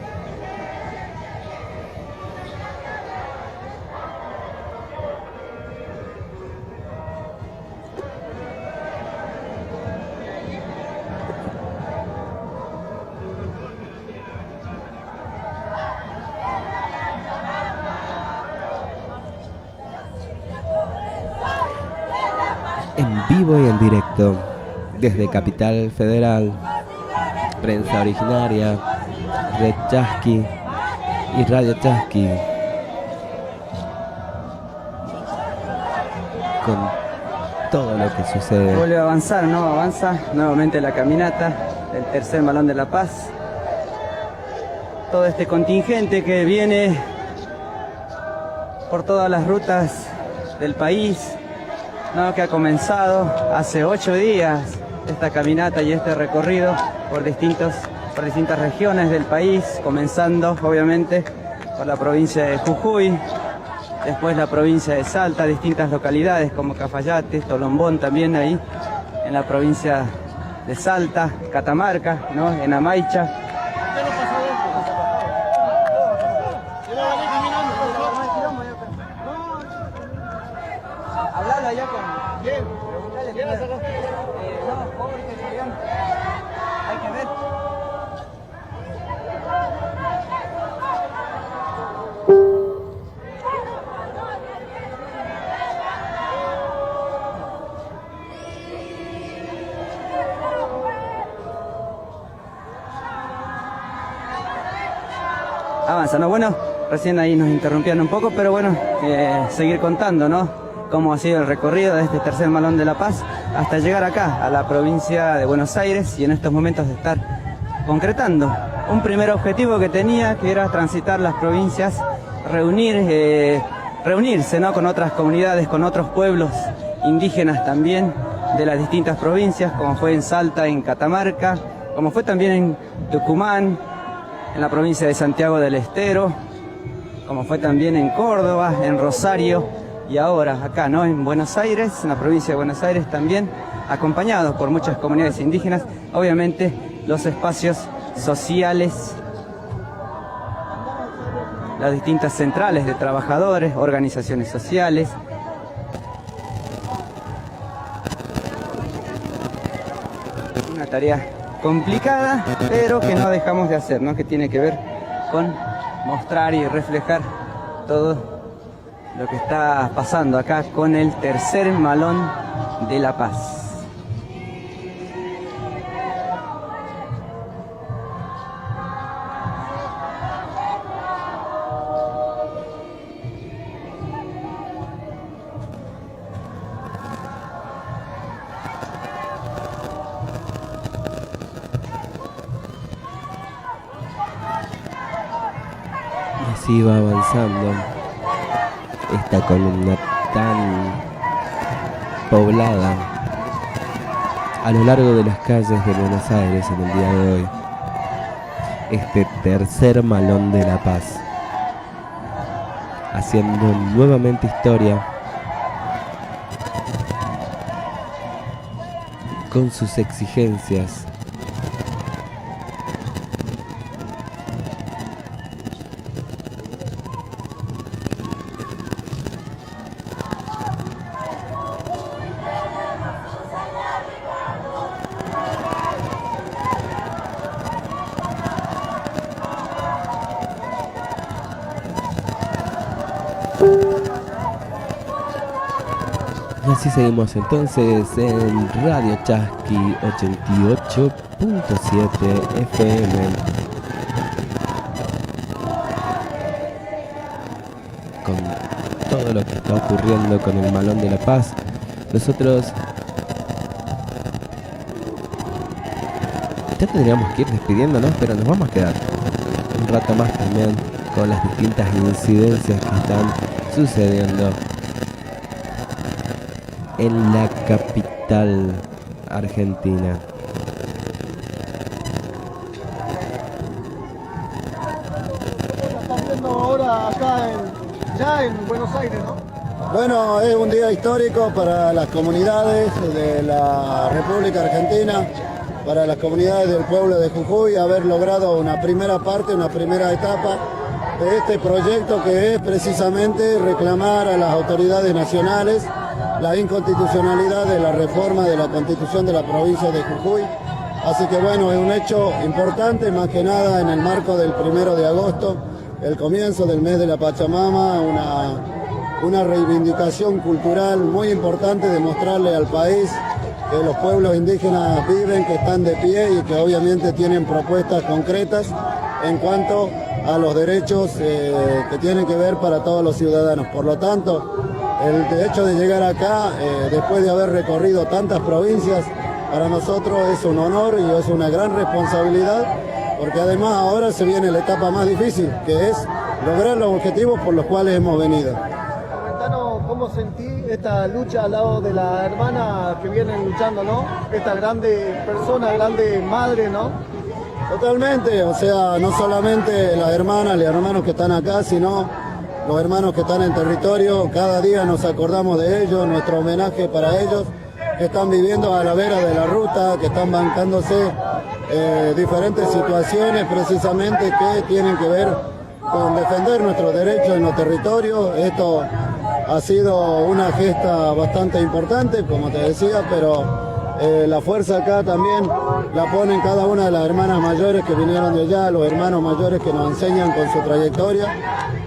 Vivo y en directo desde Capital Federal, Prensa Originaria, Red Chasqui y Radio Chasqui, con todo lo que sucede. Vuelve a avanzar, ¿no? Avanza nuevamente la caminata del tercer Malón de la Paz. Todo este contingente que viene por todas las rutas del país, ¿no? Que ha comenzado hace 8 días esta caminata y este recorrido por distintas regiones del país, comenzando obviamente por la provincia de Jujuy, después la provincia de Salta, distintas localidades como Cafayate, Tolombón también ahí en la provincia de Salta, Catamarca, ¿no? En Amaicha. Hablalo allá con... ¿Quién? ¿Quién la sacó? No, pobre que Julián. Hay que ver. Avanza, ¿no? Bueno, recién ahí nos interrumpieron un poco, pero bueno, seguir contando, ¿no? Cómo ha sido el recorrido de este tercer Malón de la Paz hasta llegar acá, a la provincia de Buenos Aires, y en estos momentos de estar concretando un primer objetivo que tenía, que era transitar las provincias, reunirse, ¿no? Con otras comunidades, con otros pueblos indígenas también de las distintas provincias, como fue en Salta, en Catamarca, como fue también en Tucumán, en la provincia de Santiago del Estero, como fue también en Córdoba, en Rosario y ahora acá, ¿no?, en Buenos Aires, en la provincia de Buenos Aires también, acompañados por muchas comunidades indígenas, obviamente los espacios sociales, las distintas centrales de trabajadores, organizaciones sociales. Una tarea complicada, pero que no dejamos de hacer, ¿no?, que tiene que ver con mostrar y reflejar todo lo que está pasando acá con el tercer Malón de la Paz. Así va avanzando esta columna tan poblada a lo largo de las calles de Buenos Aires en el día de hoy. Este tercer Malón de la Paz, haciendo nuevamente historia con sus exigencias. Y así seguimos entonces en Radio Chasqui 88.7 FM. Con todo lo que está ocurriendo con el Malón de la Paz, nosotros ya tendríamos que ir despidiéndonos, pero nos vamos a quedar un rato más también con las distintas incidencias que están sucediendo en la capital argentina. Estamos viendo ahora acá ya en Buenos Aires, ¿no? Bueno, es un día histórico para las comunidades de la República Argentina, para las comunidades del pueblo de Jujuy, haber logrado una primera parte, una primera etapa de este proyecto, que es precisamente reclamar a las autoridades nacionales la inconstitucionalidad de la reforma de la Constitución de la provincia de Jujuy. Así que bueno, es un hecho importante, más que nada en el marco del 1 de agosto, el comienzo del mes de la Pachamama, una reivindicación cultural muy importante de mostrarle al país que los pueblos indígenas viven, que están de pie y que obviamente tienen propuestas concretas en cuanto a los derechos que tienen que ver para todos los ciudadanos. Por lo tanto, el hecho de llegar acá, después de haber recorrido tantas provincias, para nosotros es un honor y es una gran responsabilidad, porque además ahora se viene la etapa más difícil, que es lograr los objetivos por los cuales hemos venido. Comentanos cómo sentí esta lucha al lado de la hermana que vienen luchando, ¿no? Esta grande persona, grande madre, ¿no? Totalmente, o sea, no solamente las hermanas y hermanos que están acá, sino los hermanos que están en territorio. Cada día nos acordamos de ellos, nuestro homenaje para ellos, que están viviendo a la vera de la ruta, que están bancándose diferentes situaciones precisamente que tienen que ver con defender nuestros derechos en los territorios. Esto ha sido una gesta bastante importante, como te decía, pero la fuerza acá también la ponen cada una de las hermanas mayores que vinieron de allá, los hermanos mayores que nos enseñan con su trayectoria.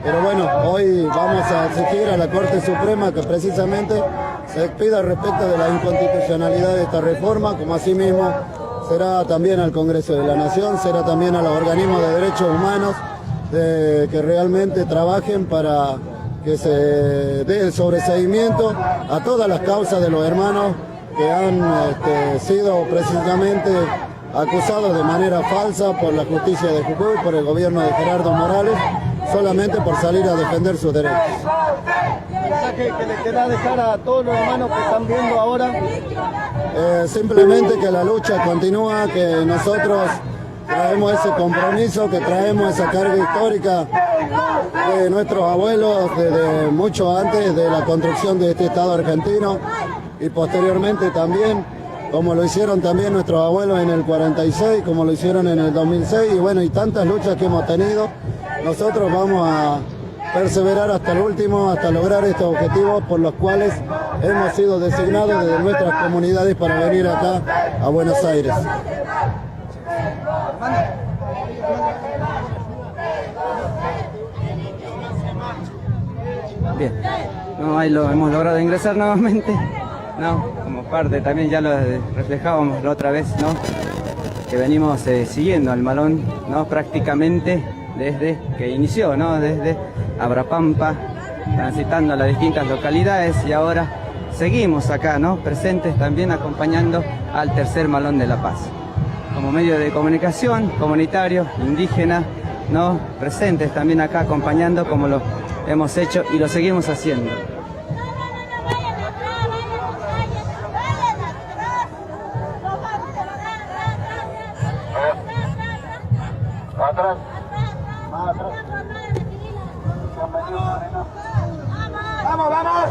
Pero bueno, hoy vamos a exigir a la Corte Suprema que precisamente se expida respecto de la inconstitucionalidad de esta reforma, como asimismo será también al Congreso de la Nación, será también a los organismos de derechos humanos que realmente trabajen para que se dé el sobreseguimiento a todas las causas de los hermanos que han sido precisamente acusados de manera falsa por la justicia de Jujuy, por el gobierno de Gerardo Morales, solamente por salir a defender sus derechos. ¿El mensaje que le queda dejar a todos los hermanos que están viendo ahora? Simplemente que la lucha continúa, que nosotros traemos ese compromiso, que traemos esa carga histórica de nuestros abuelos desde mucho antes de la construcción de este Estado argentino y posteriormente también, como lo hicieron también nuestros abuelos en el 46, como lo hicieron en el 2006 y bueno, y tantas luchas que hemos tenido. Nosotros vamos a perseverar hasta el último, hasta lograr estos objetivos por los cuales hemos sido designados desde nuestras comunidades para venir acá a Buenos Aires. Bien, no, ahí lo hemos logrado ingresar nuevamente, no, como parte también ya lo reflejábamos la otra vez, ¿no? Que venimos siguiendo al malón, ¿no? Prácticamente desde que inició, ¿no? Desde Abrapampa, transitando a las distintas localidades y ahora seguimos acá, ¿no? Presentes también acompañando al tercer malón de La Paz. Como medio de comunicación, comunitario, indígena, ¿no? Presentes también acá acompañando como lo hemos hecho y lo seguimos haciendo. Atrás. Vamos, vamos.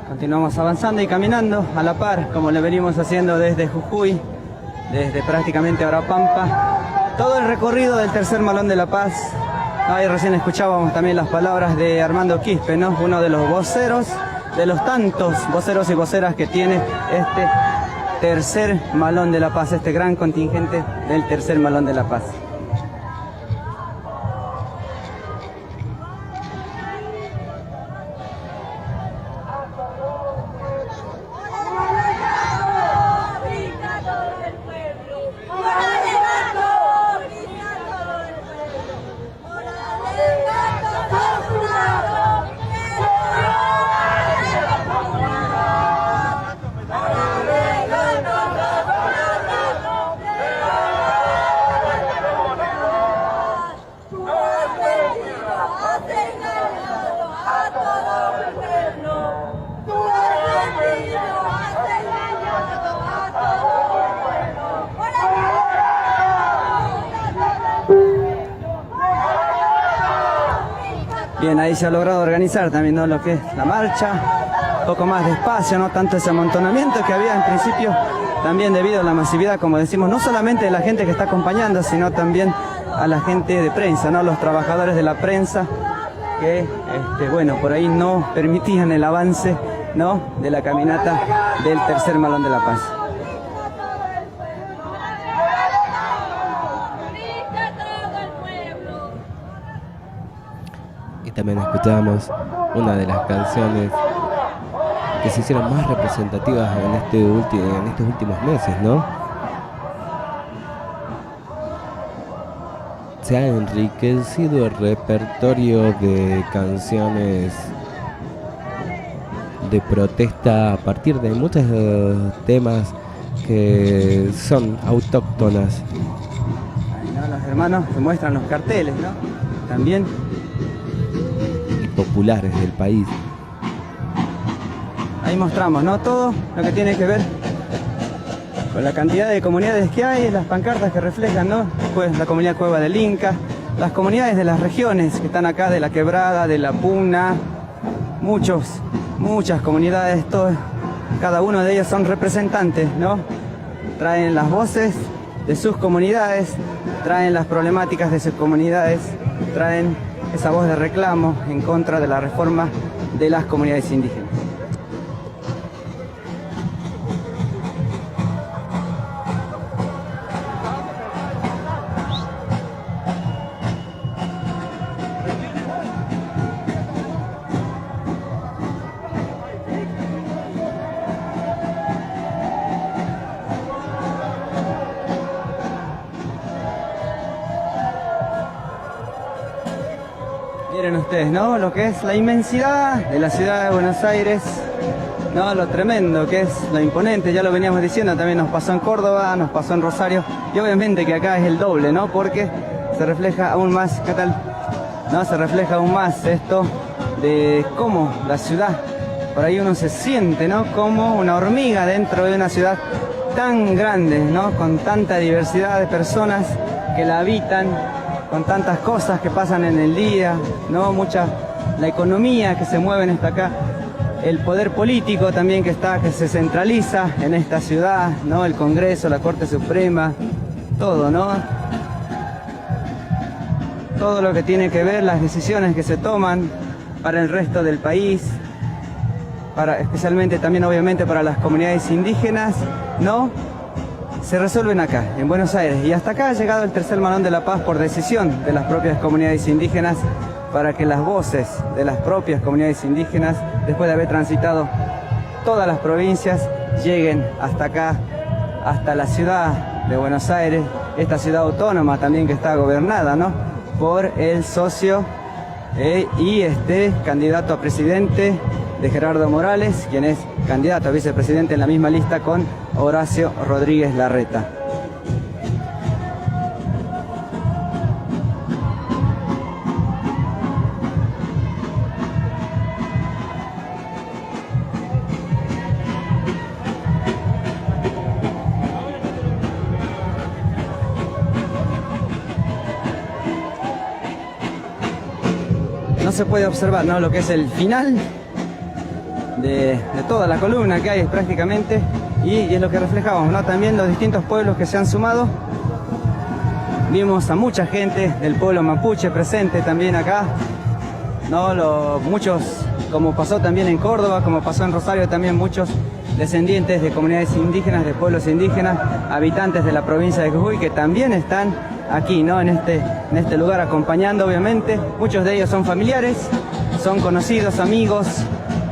Continuamos avanzando y caminando a la par, como lo venimos haciendo desde Jujuy, desde prácticamente Abrapampa. Todo el recorrido del tercer malón de La Paz. Ahí recién escuchábamos también las palabras de Armando Quispe, ¿no? Uno de los voceros, de los tantos voceros y voceras que tiene este tercer malón de La Paz, este gran contingente del tercer malón de La Paz. Bien, ahí se ha logrado organizar también, ¿no? Lo que es la marcha, un poco más de espacio, no tanto ese amontonamiento que había en principio, también debido a la masividad, como decimos, no solamente de la gente que está acompañando, sino también a la gente de prensa, ¿no? Los trabajadores de la prensa que, bueno, por ahí no permitían el avance, ¿no? De la caminata del tercer malón de La Paz. Y también escuchamos una de las canciones que se hicieron más representativas en estos últimos meses, ¿no? Se ha enriquecido el repertorio de canciones de protesta a partir de muchos temas que son autóctonas. Ahí, ¿no? Los hermanos se muestran los carteles, ¿no? También populares del país. Ahí mostramos, ¿no? Todo lo que tiene que ver con la cantidad de comunidades que hay, las pancartas que reflejan, ¿no? Pues la comunidad Cueva del Inca, las comunidades de las regiones que están acá, de la Quebrada, de la Puna, muchas comunidades, cada uno de ellos son representantes, ¿no? Traen las voces de sus comunidades, traen las problemáticas de sus comunidades, traen esa voz de reclamo en contra de la reforma de las comunidades indígenas. Miren ustedes, ¿no? Lo que es la inmensidad de la ciudad de Buenos Aires, ¿no? Lo tremendo que es, lo imponente, ya lo veníamos diciendo, también nos pasó en Córdoba, nos pasó en Rosario, y obviamente que acá es el doble, ¿no? Porque se refleja aún más, ¿qué tal? ¿No? Se refleja aún más esto de cómo la ciudad, por ahí uno se siente, ¿no? Como una hormiga dentro de una ciudad tan grande, ¿no? Con tanta diversidad de personas que la habitan, con tantas cosas que pasan en el día, ¿no? La economía que se mueve en esta acá, el poder político también que se centraliza en esta ciudad, ¿no? El Congreso, la Corte Suprema, todo, ¿no? Todo lo que tiene que ver, las decisiones que se toman para el resto del país, especialmente también obviamente para las comunidades indígenas, ¿no? Se resuelven acá, en Buenos Aires. Y hasta acá ha llegado el tercer Malón de la Paz por decisión de las propias comunidades indígenas, para que las voces de las propias comunidades indígenas, después de haber transitado todas las provincias, lleguen hasta acá, hasta la ciudad de Buenos Aires, esta ciudad autónoma también que está gobernada, ¿no? Por el socio y candidato a presidente de Gerardo Morales, quien es candidato a vicepresidente en la misma lista con Horacio Rodríguez Larreta. No se puede observar, ¿no? Lo que es el final de toda la columna que hay prácticamente, y es lo que reflejamos, ¿no? También los distintos pueblos que se han sumado. Vimos a mucha gente del pueblo mapuche presente también acá, ¿no? Muchos, como pasó también en Córdoba, como pasó en Rosario, también muchos descendientes de comunidades indígenas, de pueblos indígenas, habitantes de la provincia de Jujuy, que también están aquí, ¿no? En este lugar acompañando, obviamente. Muchos de ellos son familiares, son conocidos, amigos,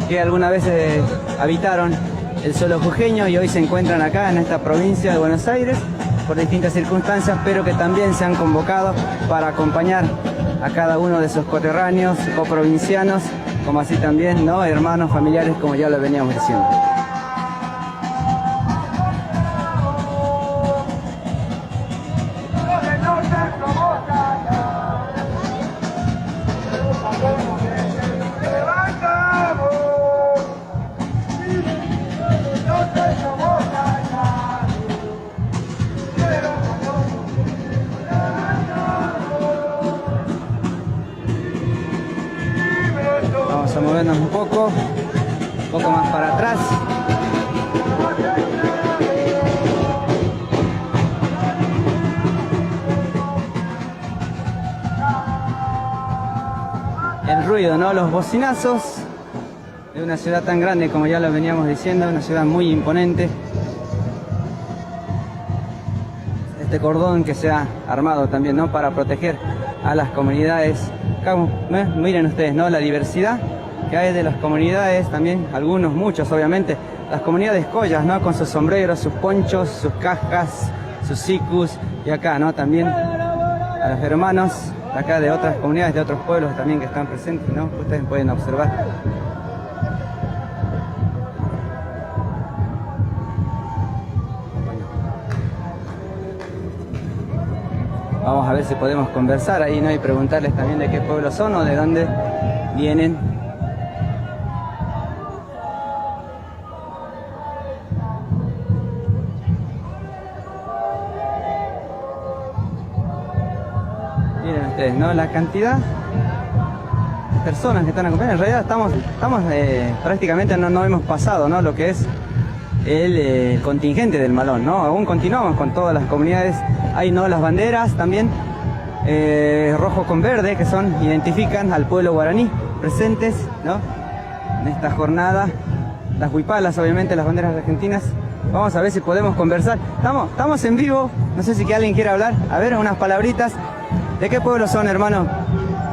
que alguna vez habitaron el suelo jujeño y hoy se encuentran acá en esta provincia de Buenos Aires por distintas circunstancias, pero que también se han convocado para acompañar a cada uno de sus coterráneos, coprovincianos, como así también, ¿no? Hermanos, familiares, como ya lo veníamos diciendo. Vamos a movernos un poco más para atrás. El ruido, ¿no? Los bocinazos de una ciudad tan grande como ya lo veníamos diciendo, una ciudad muy imponente. Este cordón que se ha armado también, ¿no? Para proteger a las comunidades. Miren ustedes, ¿no? La diversidad que hay de las comunidades, también algunos, muchos obviamente, las comunidades collas, ¿no? Con sus sombreros, sus ponchos, sus cajas, sus sicus, y acá, ¿no? También a los hermanos acá de otras comunidades, de otros pueblos también que están presentes, ¿no? Ustedes pueden observar. Vamos a ver si podemos conversar ahí, ¿no? Y preguntarles también de qué pueblo son o de dónde vienen. Miren ustedes, ¿no? La cantidad de personas que están acompañando. En realidad estamos prácticamente no hemos pasado, ¿no? Lo que es el contingente del Malón, ¿no? Aún continuamos con todas las comunidades. Hay, ¿no? Las banderas también, rojo con verde, que identifican al pueblo guaraní presentes, ¿no? En esta jornada. Las huipalas, obviamente, las banderas argentinas. Vamos a ver si podemos conversar. Estamos en vivo, no sé si alguien quiere hablar. A ver, unas palabritas. ¿De qué pueblo son, hermano?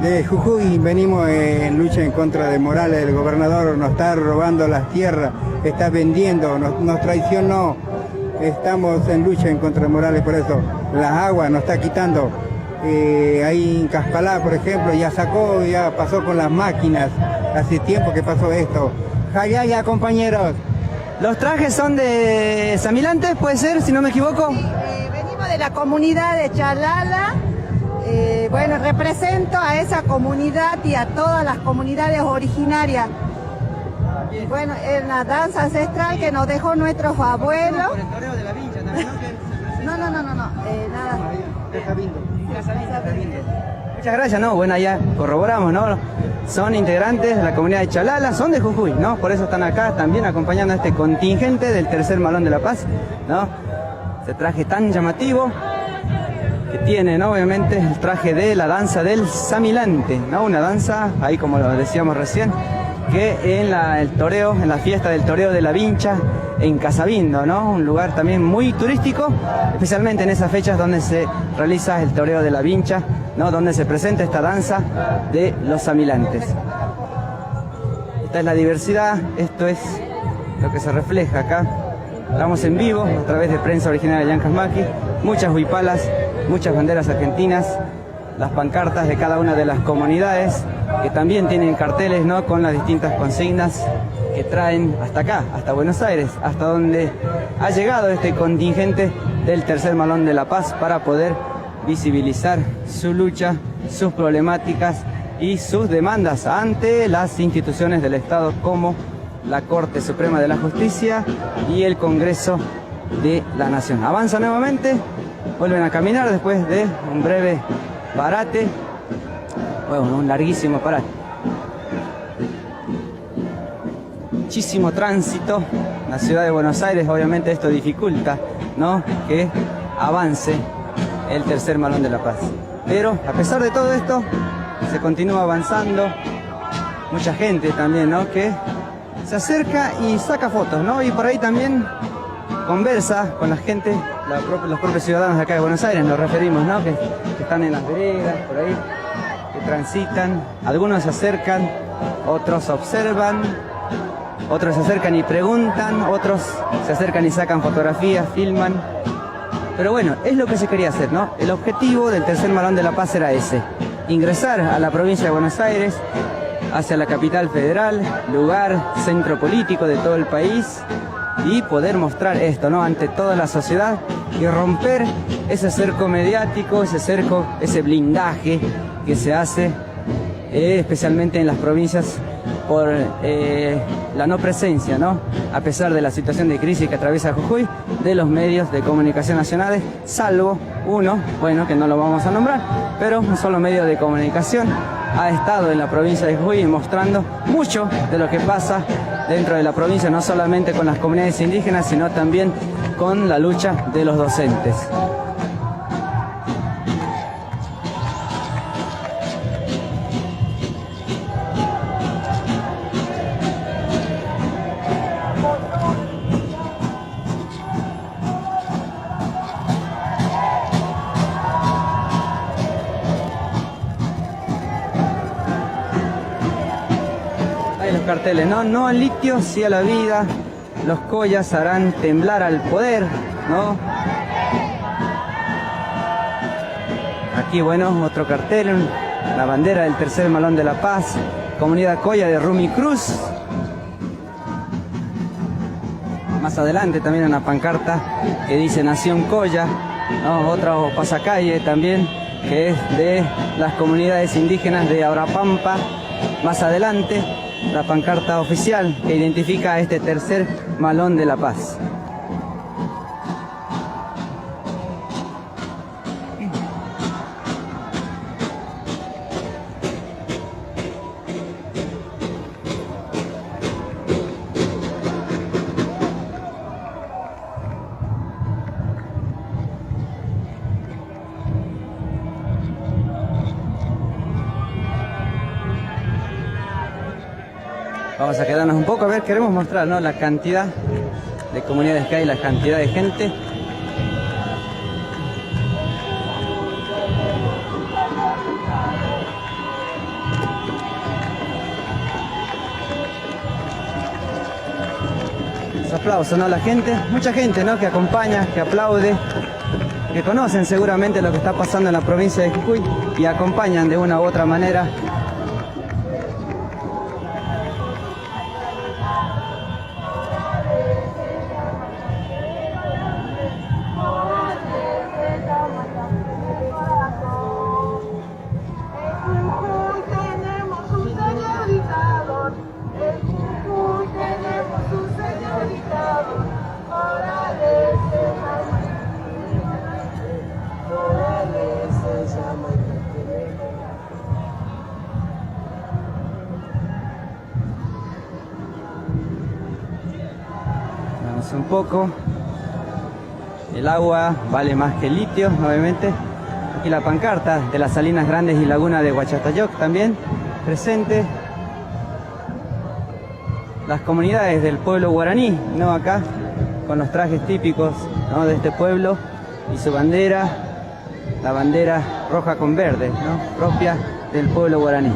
De Jujuy, venimos en lucha en contra de Morales, el gobernador nos está robando las tierras, está vendiendo, nos traicionó. Estamos en lucha en contra de Morales, por eso las aguas nos está quitando. Ahí en Caspalá, por ejemplo, ya pasó con las máquinas, hace tiempo que pasó esto. Jayaya, compañeros. Los trajes son de Samilantes, puede ser, si no me equivoco. Sí, venimos de la comunidad de Chalala. Bueno, represento a esa comunidad y a todas las comunidades originarias. Y bueno, es una danza ancestral que nos dejó nuestros abuelos. Por el toreo de la Vincha también, ¿no? Nada. Muchas gracias, ¿no? Bueno, ya corroboramos, ¿no? Son integrantes de la comunidad de Chalala, son de Jujuy, ¿no? Por eso están acá también acompañando a este contingente del Tercer Malón de la Paz, ¿no? Ese traje tan llamativo que tiene, ¿no? Obviamente el traje de la danza del Samilante, ¿no? Una danza, ahí como lo decíamos recién, que en el toreo, en la fiesta del toreo de la Vincha, en Casabindo, ¿no? Un lugar también muy turístico, especialmente en esas fechas donde se realiza el toreo de la Vincha, ¿no? Donde se presenta esta danza de los Samilantes. Esta es la diversidad, esto es lo que se refleja acá. Estamos en vivo a través de Prensa Originaria de Llancasmaqui, muchas huipalas, muchas banderas argentinas, las pancartas de cada una de las comunidades que también tienen carteles, ¿no? Con las distintas consignas que traen hasta acá, hasta Buenos Aires, hasta donde ha llegado este contingente del Tercer Malón de la Paz para poder visibilizar su lucha, sus problemáticas y sus demandas ante las instituciones del Estado como la Corte Suprema de la Justicia y el Congreso de la Nación. Avanza nuevamente, vuelven a caminar después de un breve parate, bueno, un larguísimo parate. Muchísimo tránsito en la ciudad de Buenos Aires, obviamente esto dificulta, ¿no?, que avance el Tercer Malón de la Paz. Pero a pesar de todo esto, se continúa avanzando, mucha gente también, ¿no?, que se acerca y saca fotos, ¿no?, y por ahí también conversa con la gente, los propios ciudadanos de acá de Buenos Aires, nos referimos, ¿no?, que están en las veredas, por ahí, que transitan, algunos se acercan, otros observan, otros se acercan y preguntan, otros se acercan y sacan fotografías, filman. Pero bueno, es lo que se quería hacer, ¿no? El objetivo del Tercer Malón de la Paz era ese, ingresar a la provincia de Buenos Aires, hacia la capital federal, lugar, centro político de todo el país, y poder mostrar esto, ¿no?, ante toda la sociedad y romper ese cerco mediático, ese cerco, ese blindaje que se hace especialmente en las provincias por la no presencia, ¿no?, a pesar de la situación de crisis que atraviesa Jujuy, de los medios de comunicación nacionales, salvo uno, bueno, que no lo vamos a nombrar, pero un solo medio de comunicación ha estado en la provincia de Jujuy mostrando mucho de lo que pasa dentro de la provincia, no solamente con las comunidades indígenas, sino también con la lucha de los docentes. Carteles, no al litio, sí a la vida, los collas harán temblar al poder, ¿no? Aquí, bueno, otro cartel, la bandera del Tercer Malón de la Paz, comunidad Colla de Rumi Cruz. Más adelante también una pancarta que dice Nación Colla, ¿no? Otro pasacalle también, que es de las comunidades indígenas de Aurapampa. Más adelante, la pancarta oficial que identifica a este Tercer Malón de la Paz. Vamos a quedarnos un poco, a ver, queremos mostrar, ¿no?, la cantidad de comunidades que hay, la cantidad de gente. Los aplausos, ¿no?, la gente, mucha gente, ¿no?, que acompaña, que aplaude, que conocen seguramente lo que está pasando en la provincia de Jujuy y acompañan de una u otra manera poco. El agua vale más que el litio, obviamente. Aquí la pancarta de las Salinas Grandes y Laguna de Huachatayoc también presente. Las comunidades del pueblo guaraní, ¿no? Acá, con los trajes típicos, ¿no?, de este pueblo y su bandera, la bandera roja con verde, ¿no?, propia del pueblo guaraní.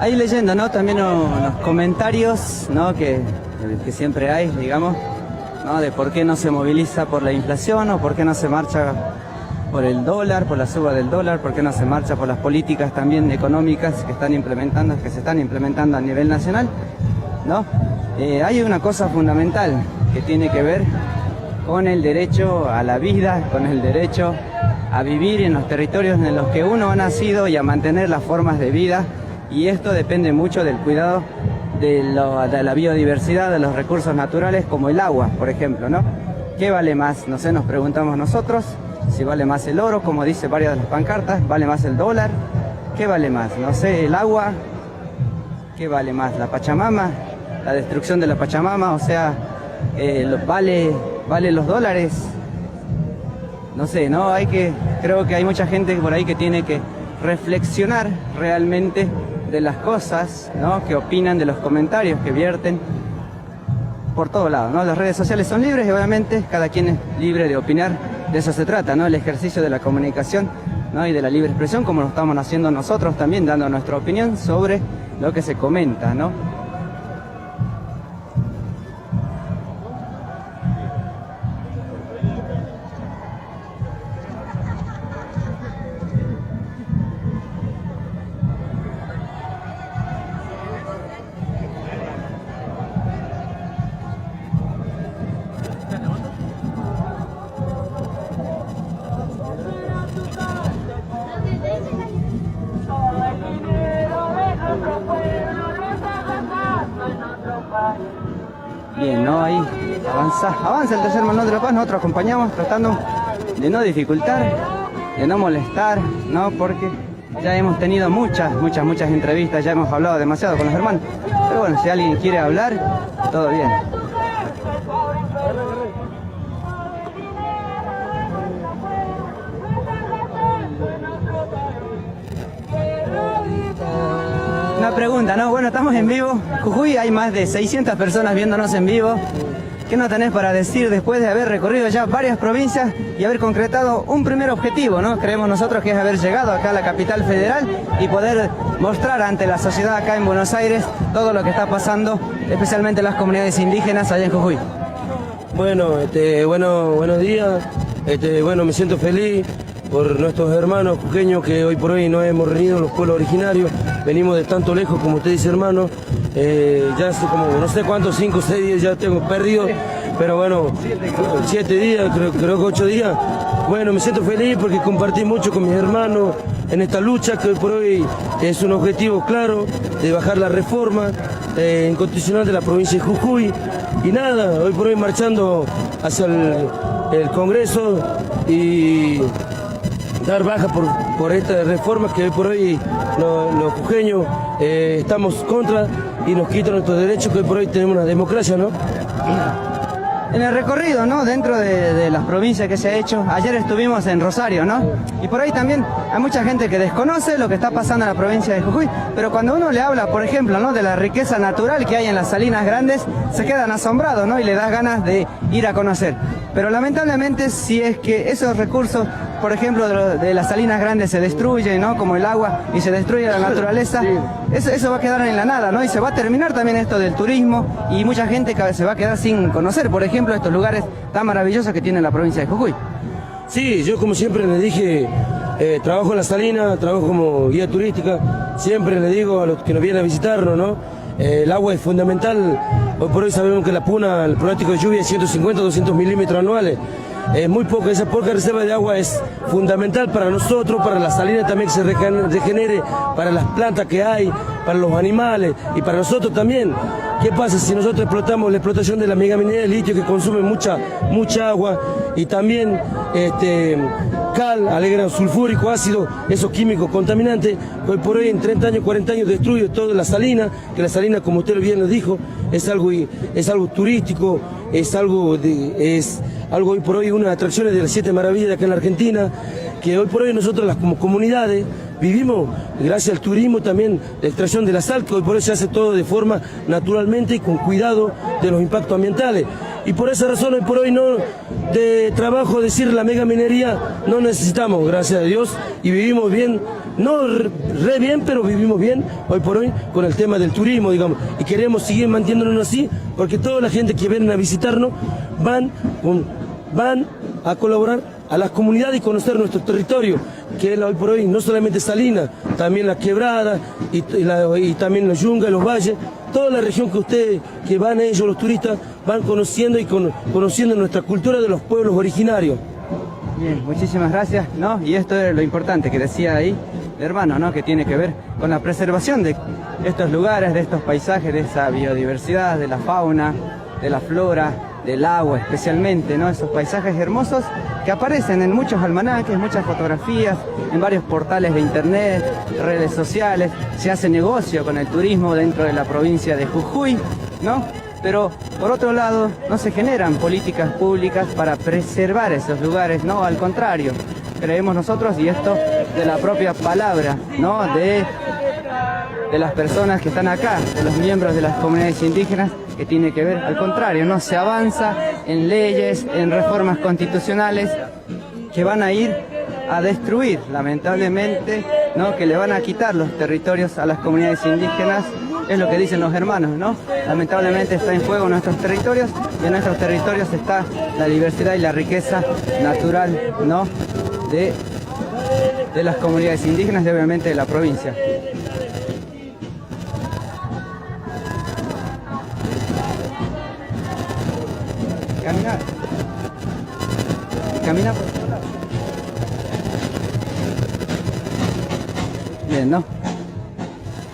Ahí leyendo, ¿no?, también unos comentarios, ¿no?, que siempre hay, digamos, ¿no?, de por qué no se moviliza por la inflación, o por qué no se marcha por el dólar, por la suba del dólar, por qué no se marcha por las políticas también económicas que se están implementando a nivel nacional, ¿no? Hay una cosa fundamental que tiene que ver con el derecho a la vida, con el derecho a vivir en los territorios en los que uno ha nacido y a mantener las formas de vida. Y esto depende mucho del cuidado de la biodiversidad, de los recursos naturales, como el agua, por ejemplo, ¿no? ¿Qué vale más? No sé, nos preguntamos nosotros, si vale más el oro, como dice varias de las pancartas, ¿vale más el dólar? ¿Qué vale más? No sé, el agua, ¿qué vale más? ¿La Pachamama? ¿La destrucción de la Pachamama? O sea, ¿vale los dólares? No sé, ¿no? Creo que hay mucha gente por ahí que tiene que reflexionar realmente de las cosas, ¿no?, que opinan, de los comentarios que vierten por todos lados, ¿no? Las redes sociales son libres y obviamente cada quien es libre de opinar, de eso se trata, ¿no?, el ejercicio de la comunicación, ¿no?, y de la libre expresión, como lo estamos haciendo nosotros también, dando nuestra opinión sobre lo que se comenta, ¿no? Bien, ¿no? Ahí avanza el tercer manual de la paz. Nosotros acompañamos tratando de no dificultar, de no molestar, ¿no? Porque ya hemos tenido muchas entrevistas, ya hemos hablado demasiado con los hermanos. Pero bueno, si alguien quiere hablar, todo bien. Una pregunta, ¿no? Bueno, estamos en vivo. Jujuy, hay más de 600 personas viéndonos en vivo. ¿Qué nos tenés para decir después de haber recorrido ya varias provincias y haber concretado un primer objetivo, ¿no? Creemos nosotros que es haber llegado acá a la capital federal y poder mostrar ante la sociedad acá en Buenos Aires todo lo que está pasando, especialmente las comunidades indígenas allá en Jujuy. Bueno, buenos días. Bueno, me siento feliz por nuestros hermanos jujeños que hoy por hoy no hemos reunido los pueblos originarios. Venimos de tanto lejos, como usted dice, hermano. Ya hace como no sé cuántos, 5 o 6 días ya tengo perdido, pero bueno, 7 días, creo que 8 días. Bueno, me siento feliz porque compartí mucho con mis hermanos en esta lucha que hoy por hoy es un objetivo claro de bajar la reforma inconstitucional de la provincia de Jujuy. Y nada, hoy por hoy marchando hacia el Congreso y dar baja por esta reforma que hoy por hoy los jujeños estamos contra y nos quitan nuestros derechos, que hoy por hoy tenemos una democracia, ¿no? en el recorrido, ¿no? Dentro de las provincias que se ha hecho. Ayer estuvimos en Rosario, ¿no? Y por ahí también hay mucha gente que desconoce lo que está pasando en la provincia de Jujuy, pero cuando uno le habla, por ejemplo, ¿no? De la riqueza natural que hay en las Salinas Grandes, se quedan asombrados, ¿no? Y le das ganas de ir a conocer. Pero lamentablemente, si es que esos recursos, por ejemplo, de las Salinas Grandes se destruyen, ¿no? Como el agua, y se destruye la naturaleza, eso va a quedar en la nada, ¿no? Y se va a terminar también esto del turismo, y mucha gente se va a quedar sin conocer, por ejemplo, estos lugares tan maravillosos que tiene la provincia de Jujuy. Sí, yo como siempre le dije, trabajo en la Salina, trabajo como guía turística, siempre le digo a los que nos vienen a visitarnos, ¿no? El agua es fundamental. Hoy por hoy sabemos que la Puna, el pronóstico de lluvia es 150 200 milímetros anuales. Muy poco, esa poca reserva de agua es fundamental para nosotros, para la salina también que se regenere, para las plantas que hay, para los animales y para nosotros también. ¿Qué pasa si nosotros explotamos la explotación de la megaminería de litio que consume mucha agua y también cal, alegre sulfúrico, ácido, esos químicos contaminantes? Hoy por hoy en 30 años, 40 años destruye toda la salina, que la salina, como usted bien lo dijo, es algo turístico, es algo hoy por hoy una atracción de las 7 maravillas de acá en la Argentina, que hoy por hoy nosotros como comunidades vivimos gracias al turismo también, la extracción de la sal, que hoy por hoy se hace todo de forma naturalmente y con cuidado de los impactos ambientales. Y por esa razón hoy por hoy no de trabajo, decir la megaminería, no necesitamos, gracias a Dios, y vivimos bien, no re bien, pero vivimos bien hoy por hoy con el tema del turismo, digamos, y queremos seguir manteniéndonos así, porque toda la gente que viene a visitarnos van a colaborar a las comunidades y conocer nuestro territorio, que es hoy por hoy no solamente Salinas, también la Quebrada y también los yungas, los valles, toda la región que van ellos, los turistas, van conociendo y conociendo nuestra cultura de los pueblos originarios. Bien, muchísimas gracias, ¿no? Y esto es lo importante que decía ahí el hermano, ¿no? Que tiene que ver con la preservación de estos lugares, de estos paisajes, de esa biodiversidad, de la fauna, de la flora, del agua especialmente, ¿no? Esos paisajes hermosos que aparecen en muchos almanaques, muchas fotografías, en varios portales de internet, redes sociales. Se hace negocio con el turismo dentro de la provincia de Jujuy, ¿no? Pero por otro lado no se generan políticas públicas para preservar esos lugares, ¿no? Al contrario, creemos nosotros, y esto de la propia palabra, ¿no? De las personas que están acá, de los miembros de las comunidades indígenas, que tiene que ver, al contrario, no se avanza en leyes, en reformas constitucionales que van a ir a destruir, lamentablemente, ¿no? Que le van a quitar los territorios a las comunidades indígenas, es lo que dicen los hermanos, ¿no? Lamentablemente está en juego nuestros territorios, y en nuestros territorios está la diversidad y la riqueza natural, ¿no? De las comunidades indígenas y obviamente de la provincia. Caminar por todos lados. Bien, ¿no?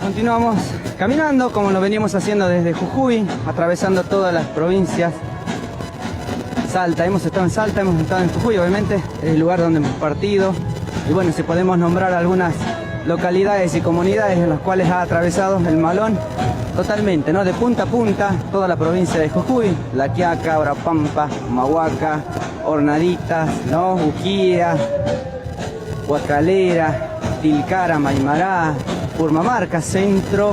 Continuamos caminando como lo venimos haciendo desde Jujuy, atravesando todas las provincias. Salta, hemos estado en Salta, hemos estado en Jujuy, obviamente, es el lugar donde hemos partido. Y bueno, si podemos nombrar algunas localidades y comunidades en las cuales ha atravesado el Malón, totalmente, ¿no? De punta a punta, toda la provincia de Jujuy, La Quiaca, Orapampa, Mahuaca, Hornaditas, ¿no? Uquía, Huacalera, Tilcara, Maimará, Purmamarca, centro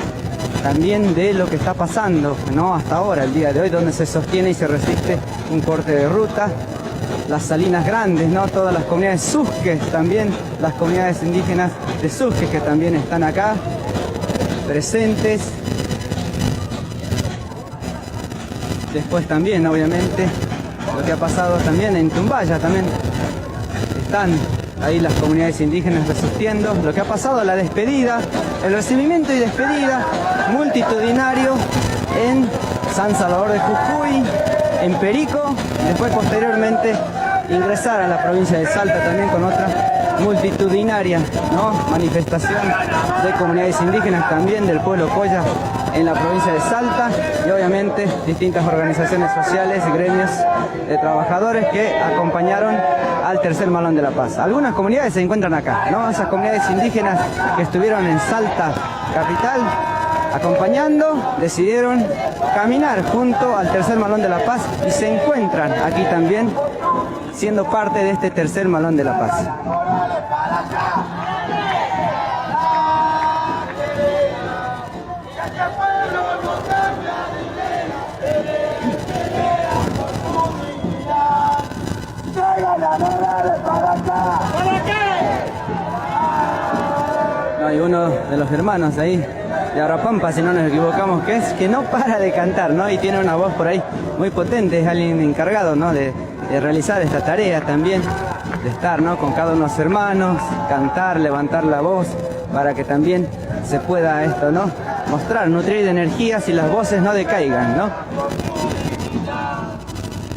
también de lo que está pasando, ¿no? Hasta ahora, el día de hoy, donde se sostiene y se resiste un corte de ruta. Las Salinas Grandes, ¿no? Todas las comunidades Susques también, las comunidades indígenas de Susques que también están acá, presentes. Después también, obviamente, lo que ha pasado también en Tumbaya, también están ahí las comunidades indígenas resistiendo. Lo que ha pasado, la despedida, el recibimiento y despedida multitudinario en San Salvador de Jujuy, en Perico, después posteriormente ingresar a la provincia de Salta también con otra multitudinaria, ¿no? Manifestación de comunidades indígenas también del pueblo Coya en la provincia de Salta, y obviamente distintas organizaciones sociales y gremios de trabajadores que acompañaron al tercer Malón de la Paz. Algunas comunidades se encuentran acá, ¿no? Esas comunidades indígenas que estuvieron en Salta capital acompañando, decidieron caminar junto al Tercer Malón de la Paz y se encuentran aquí también siendo parte de este Tercer Malón de la Paz. No, hay uno de los hermanos ahí de Abrapampa, si no nos equivocamos, que no para de cantar, ¿no? Y tiene una voz por ahí muy potente, es alguien encargado, ¿no? de realizar esta tarea también, de estar, ¿no? Con cada uno de los hermanos, cantar, levantar la voz, para que también se pueda esto, ¿no? Mostrar, nutrir de energías y las voces no decaigan, ¿no?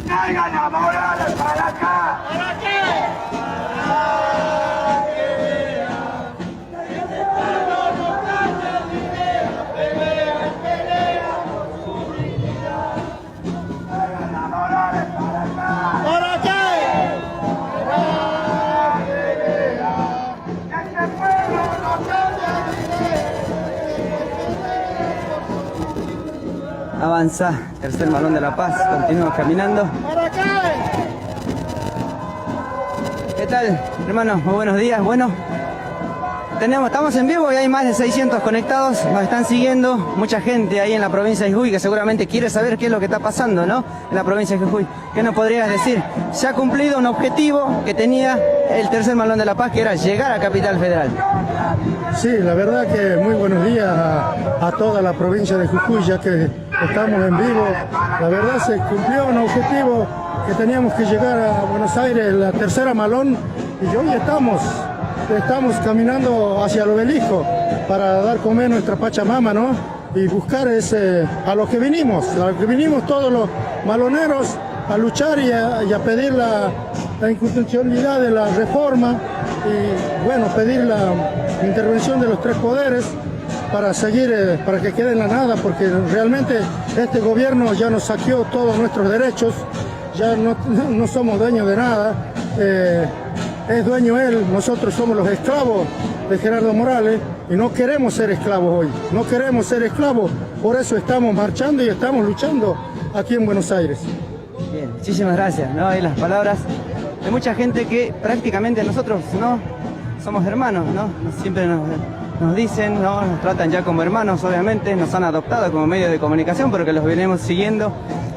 ¡Traigan a Morales para acá! ¿Para qué? Avanza, Tercer Malón de la Paz, continúa caminando. ¿Qué tal, hermanos? Muy buenos días. Bueno, estamos en vivo y hay más de 600 conectados, nos están siguiendo, mucha gente ahí en la provincia de Jujuy que seguramente quiere saber qué es lo que está pasando, ¿no? En la provincia de Jujuy. ¿Qué nos podrías decir? Se ha cumplido un objetivo que tenía el Tercer Malón de la Paz, que era llegar a Capital Federal. Sí, la verdad que muy buenos días a toda la provincia de Jujuy, ya que estamos en vivo. La verdad se cumplió un objetivo que teníamos que llegar a Buenos Aires, la Tercera Malón, y hoy estamos caminando hacia el obelisco para dar comer a nuestra Pachamama, ¿no? Y buscar a lo que vinimos todos los maloneros a luchar y a pedir la inconstitucionalidad de la reforma y, bueno, pedir la intervención de los tres poderes para seguir, para que quede en la nada, porque realmente este gobierno ya nos saqueó todos nuestros derechos, ya no somos dueños de nada, es dueño él, nosotros somos los esclavos de Gerardo Morales y no queremos ser esclavos hoy, no queremos ser esclavos, por eso estamos marchando y estamos luchando aquí en Buenos Aires. Bien, muchísimas gracias, ¿no? Y las palabras de mucha gente que prácticamente nosotros no somos hermanos, ¿no? Siempre nos dicen, ¿no? Nos tratan ya como hermanos, obviamente, nos han adoptado como medio de comunicación, pero que los venimos siguiendo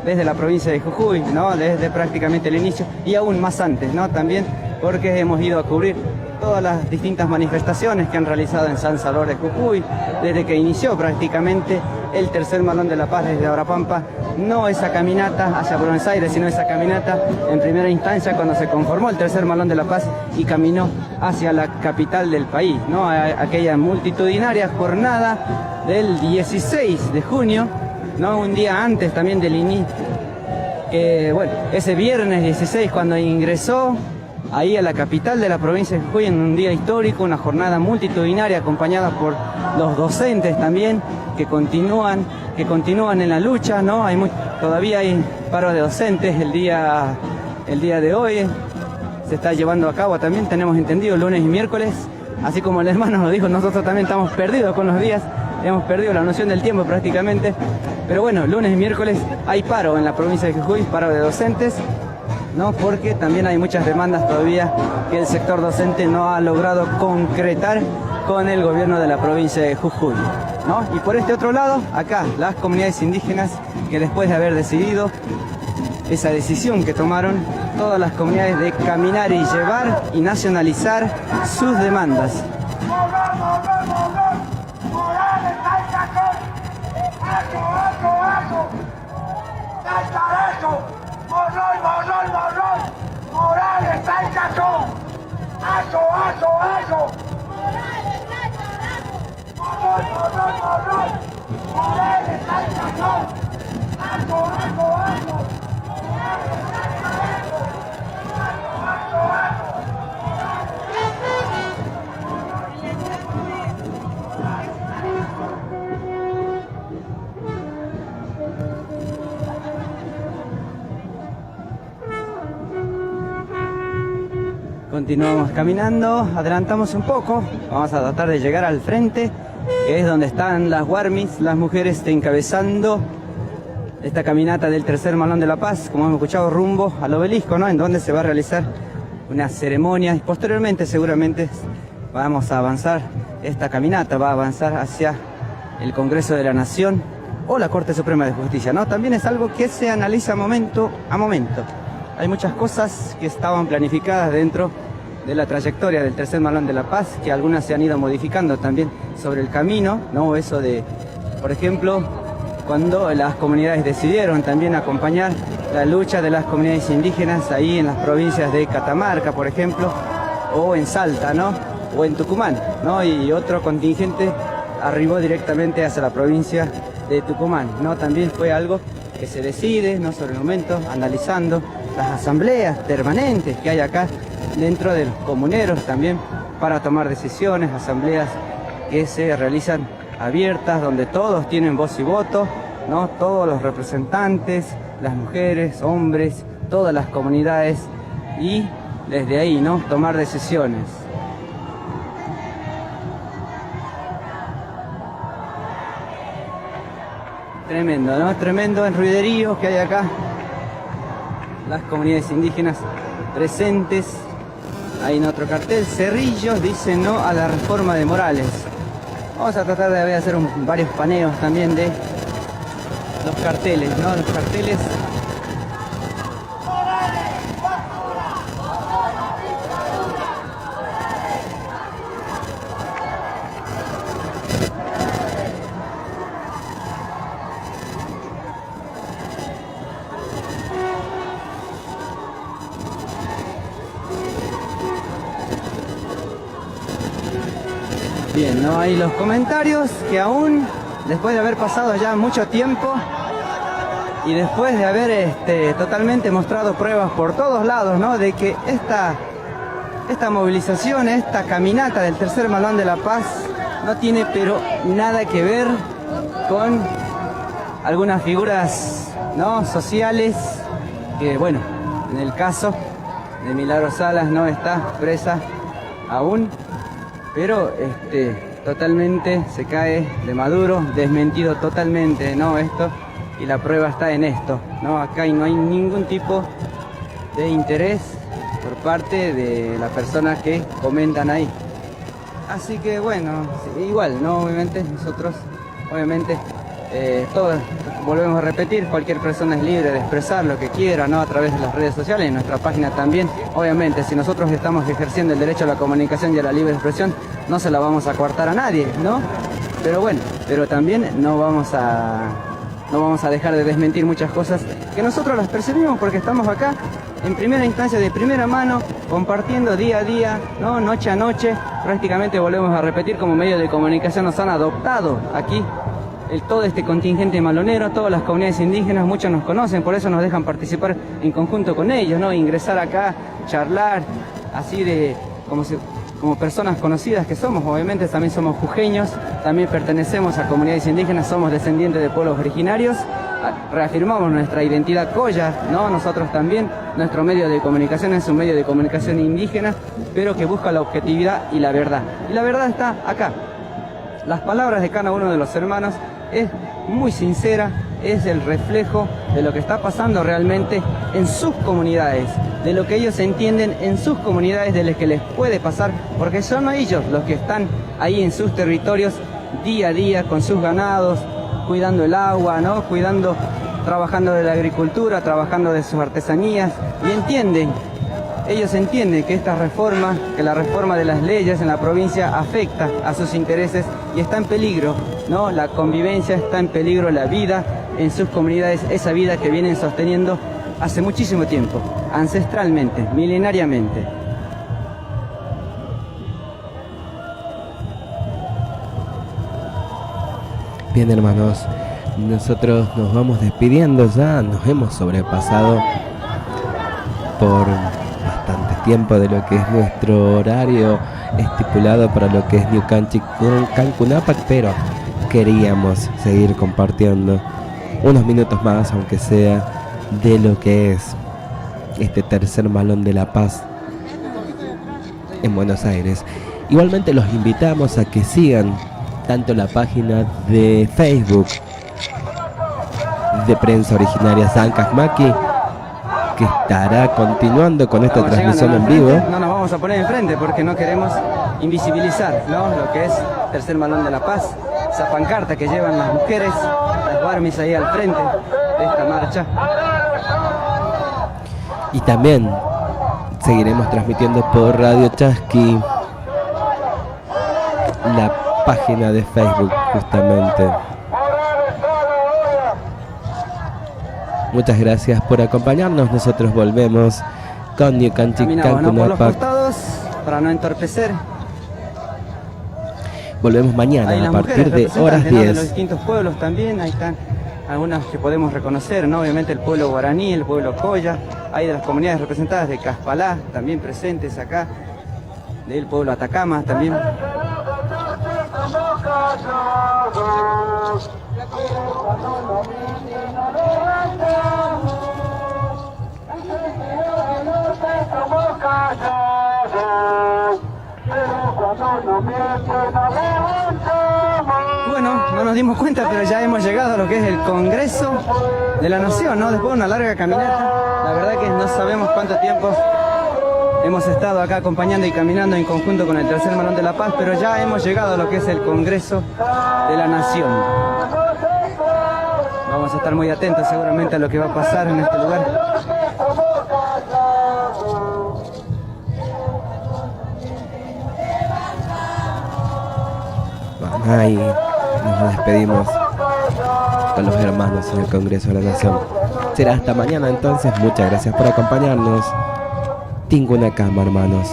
desde la provincia de Jujuy, ¿no? Desde prácticamente el inicio y aún más antes, ¿no? También porque hemos ido a cubrir todas las distintas manifestaciones que han realizado en San Salvador de Jujuy, desde que inició prácticamente el Tercer Malón de la Paz desde Abrapampa, no esa caminata hacia Buenos Aires, sino esa caminata en primera instancia cuando se conformó el Tercer Malón de la Paz y caminó hacia la capital del país, ¿no? Aquella multitudinaria jornada del 16 de junio, ¿no? Un día antes también del inicio, bueno, ese viernes 16 cuando ingresó ahí a la capital de la provincia de Jujuy en un día histórico, una jornada multitudinaria acompañada por los docentes también que continúan en la lucha, ¿no? Todavía hay paro de docentes el día de hoy, se está llevando a cabo también, tenemos entendido, lunes y miércoles, así como el hermano nos dijo, nosotros también estamos perdidos con los días, hemos perdido la noción del tiempo prácticamente, pero bueno, lunes y miércoles hay paro en la provincia de Jujuy, paro de docentes, ¿no? Porque también hay muchas demandas todavía que el sector docente no ha logrado concretar con el gobierno de la provincia de Jujuy, ¿no? Y por este otro lado, acá, las comunidades indígenas que después de haber decidido esa decisión que tomaron todas las comunidades de caminar y llevar y nacionalizar sus demandas. Morales está en cachón. ¡Aso! Morales está en cachón. ¡Aso! Continuamos caminando, adelantamos un poco, vamos a tratar de llegar al frente que es donde están las Guarmis, las mujeres encabezando esta caminata del tercer Malón de la Paz, como hemos escuchado, rumbo al obelisco, ¿no? En donde se va a realizar una ceremonia y posteriormente seguramente vamos a avanzar, esta caminata va a avanzar hacia el Congreso de la Nación o la Corte Suprema de Justicia, ¿no? También es algo que se analiza momento a momento. Hay muchas cosas que estaban planificadas dentro de la trayectoria del tercer Malón de la Paz, que algunas se han ido modificando también sobre el camino, ¿no? Eso de, por ejemplo, cuando las comunidades decidieron también acompañar la lucha de las comunidades indígenas ahí en las provincias de Catamarca, por ejemplo, o en Salta, ¿no? O en Tucumán, ¿no? Y otro contingente arribó directamente hacia la provincia de Tucumán, ¿no? También fue algo que se decide, ¿no? Sobre el momento, analizando las asambleas permanentes que hay acá dentro de los comuneros también para tomar decisiones, asambleas que se realizan abiertas, donde todos tienen voz y voto, ¿no? Todos los representantes, las mujeres, hombres, todas las comunidades, y desde ahí, ¿no? Tomar decisiones. Tremendo, ¿no? Tremendo el ruiderío que hay acá. Las comunidades indígenas presentes. Hay en otro cartel, Cerrillos dice no a la reforma de Morales. Vamos a tratar de hacer varios paneos también de los carteles, ¿no? Los carteles. Bien, ¿no? Hay los comentarios que aún, después de haber pasado ya mucho tiempo y después de haber totalmente mostrado pruebas por todos lados, ¿no? De que esta movilización, esta caminata del tercer Malón de la Paz no tiene pero nada que ver con algunas figuras, ¿no? Sociales, que bueno, en el caso de Milagro Salas no está presa aún. Pero totalmente se cae de Maduro, desmentido totalmente, ¿no? Esto, y la prueba está en esto, ¿no? Acá no hay ningún tipo de interés por parte de las personas que comentan ahí. Así que bueno, igual, ¿no? Obviamente nosotros, todos, volvemos a repetir, cualquier persona es libre de expresar lo que quiera, ¿no? A través de las redes sociales, en nuestra página también. Obviamente, si nosotros estamos ejerciendo el derecho a la comunicación y a la libre expresión, no se la vamos a coartar a nadie, ¿no? Pero bueno, pero también no vamos a dejar de desmentir muchas cosas que nosotros las percibimos porque estamos acá en primera instancia, de primera mano, compartiendo día a día, ¿no? Noche a noche. Prácticamente, volvemos a repetir, como medio de comunicación nos han adoptado aquí todo este contingente malonero, todas las comunidades indígenas, muchos nos conocen, por eso nos dejan participar en conjunto con ellos, ¿no? Ingresar acá, charlar, así como personas conocidas que somos. Obviamente también somos jujeños, también pertenecemos a comunidades indígenas, somos descendientes de pueblos originarios, reafirmamos nuestra identidad colla, ¿no? Nosotros también, nuestro medio de comunicación es un medio de comunicación indígena, pero que busca la objetividad y la verdad. Y la verdad está acá. Las palabras de cada uno de los hermanos es muy sincera, es el reflejo de lo que está pasando realmente en sus comunidades, de lo que ellos entienden en sus comunidades, de lo que les puede pasar, porque son ellos los que están ahí en sus territorios día a día con sus ganados, cuidando el agua, ¿no? Trabajando de la agricultura, trabajando de sus artesanías, y ellos entienden que que la reforma de las leyes en la provincia afecta a sus intereses y está en peligro, ¿no? La convivencia, está en peligro la vida en sus comunidades, esa vida que vienen sosteniendo hace muchísimo tiempo, ancestralmente, milenariamente. Bien, hermanos, nosotros nos vamos despidiendo ya, nos hemos sobrepasado por bastante tiempo de lo que es nuestro horario estipulado para lo que es New Canchic Cancunápac, pero queríamos seguir compartiendo unos minutos más, aunque sea, de lo que es este tercer Malón de la Paz en Buenos Aires. Igualmente los invitamos a que sigan tanto la página de Facebook de Prensa Originaria San Casmaqui, que estará continuando con esta transmisión en vivo. No nos vamos a poner enfrente porque no queremos invisibilizar, ¿no?, lo que es Tercer Malón de la Paz, esa pancarta que llevan las mujeres, las barmis ahí al frente de esta marcha. Y también seguiremos transmitiendo por Radio Chasqui, la página de Facebook justamente. Muchas gracias por acompañarnos. Nosotros volvemos con New Canchic Caminamos, ¿no?, por los Cancunapac. costados para no entorpecer. Volvemos mañana a partir de horas ¿no?, de los 10. distintos pueblos también. Ahí están algunas que podemos reconocer, ¿no? Obviamente el pueblo guaraní, el pueblo coya. Hay de las comunidades representadas de Caspalá también presentes acá, del pueblo Atacama también. Bueno, no nos dimos cuenta, pero ya hemos llegado a lo que es el Congreso de la Nación, ¿no? Después de una larga caminata, la verdad que no sabemos cuánto tiempo hemos estado acá acompañando y caminando en conjunto con el Tercer Malón de la Paz, pero ya hemos llegado a lo que es el Congreso de la Nación. Vamos a estar muy atentos seguramente a lo que va a pasar en este lugar. Ahí nos despedimos con los hermanos en el Congreso de la Nación. Será hasta mañana entonces. Muchas gracias por acompañarnos. Tingunacama, hermanos.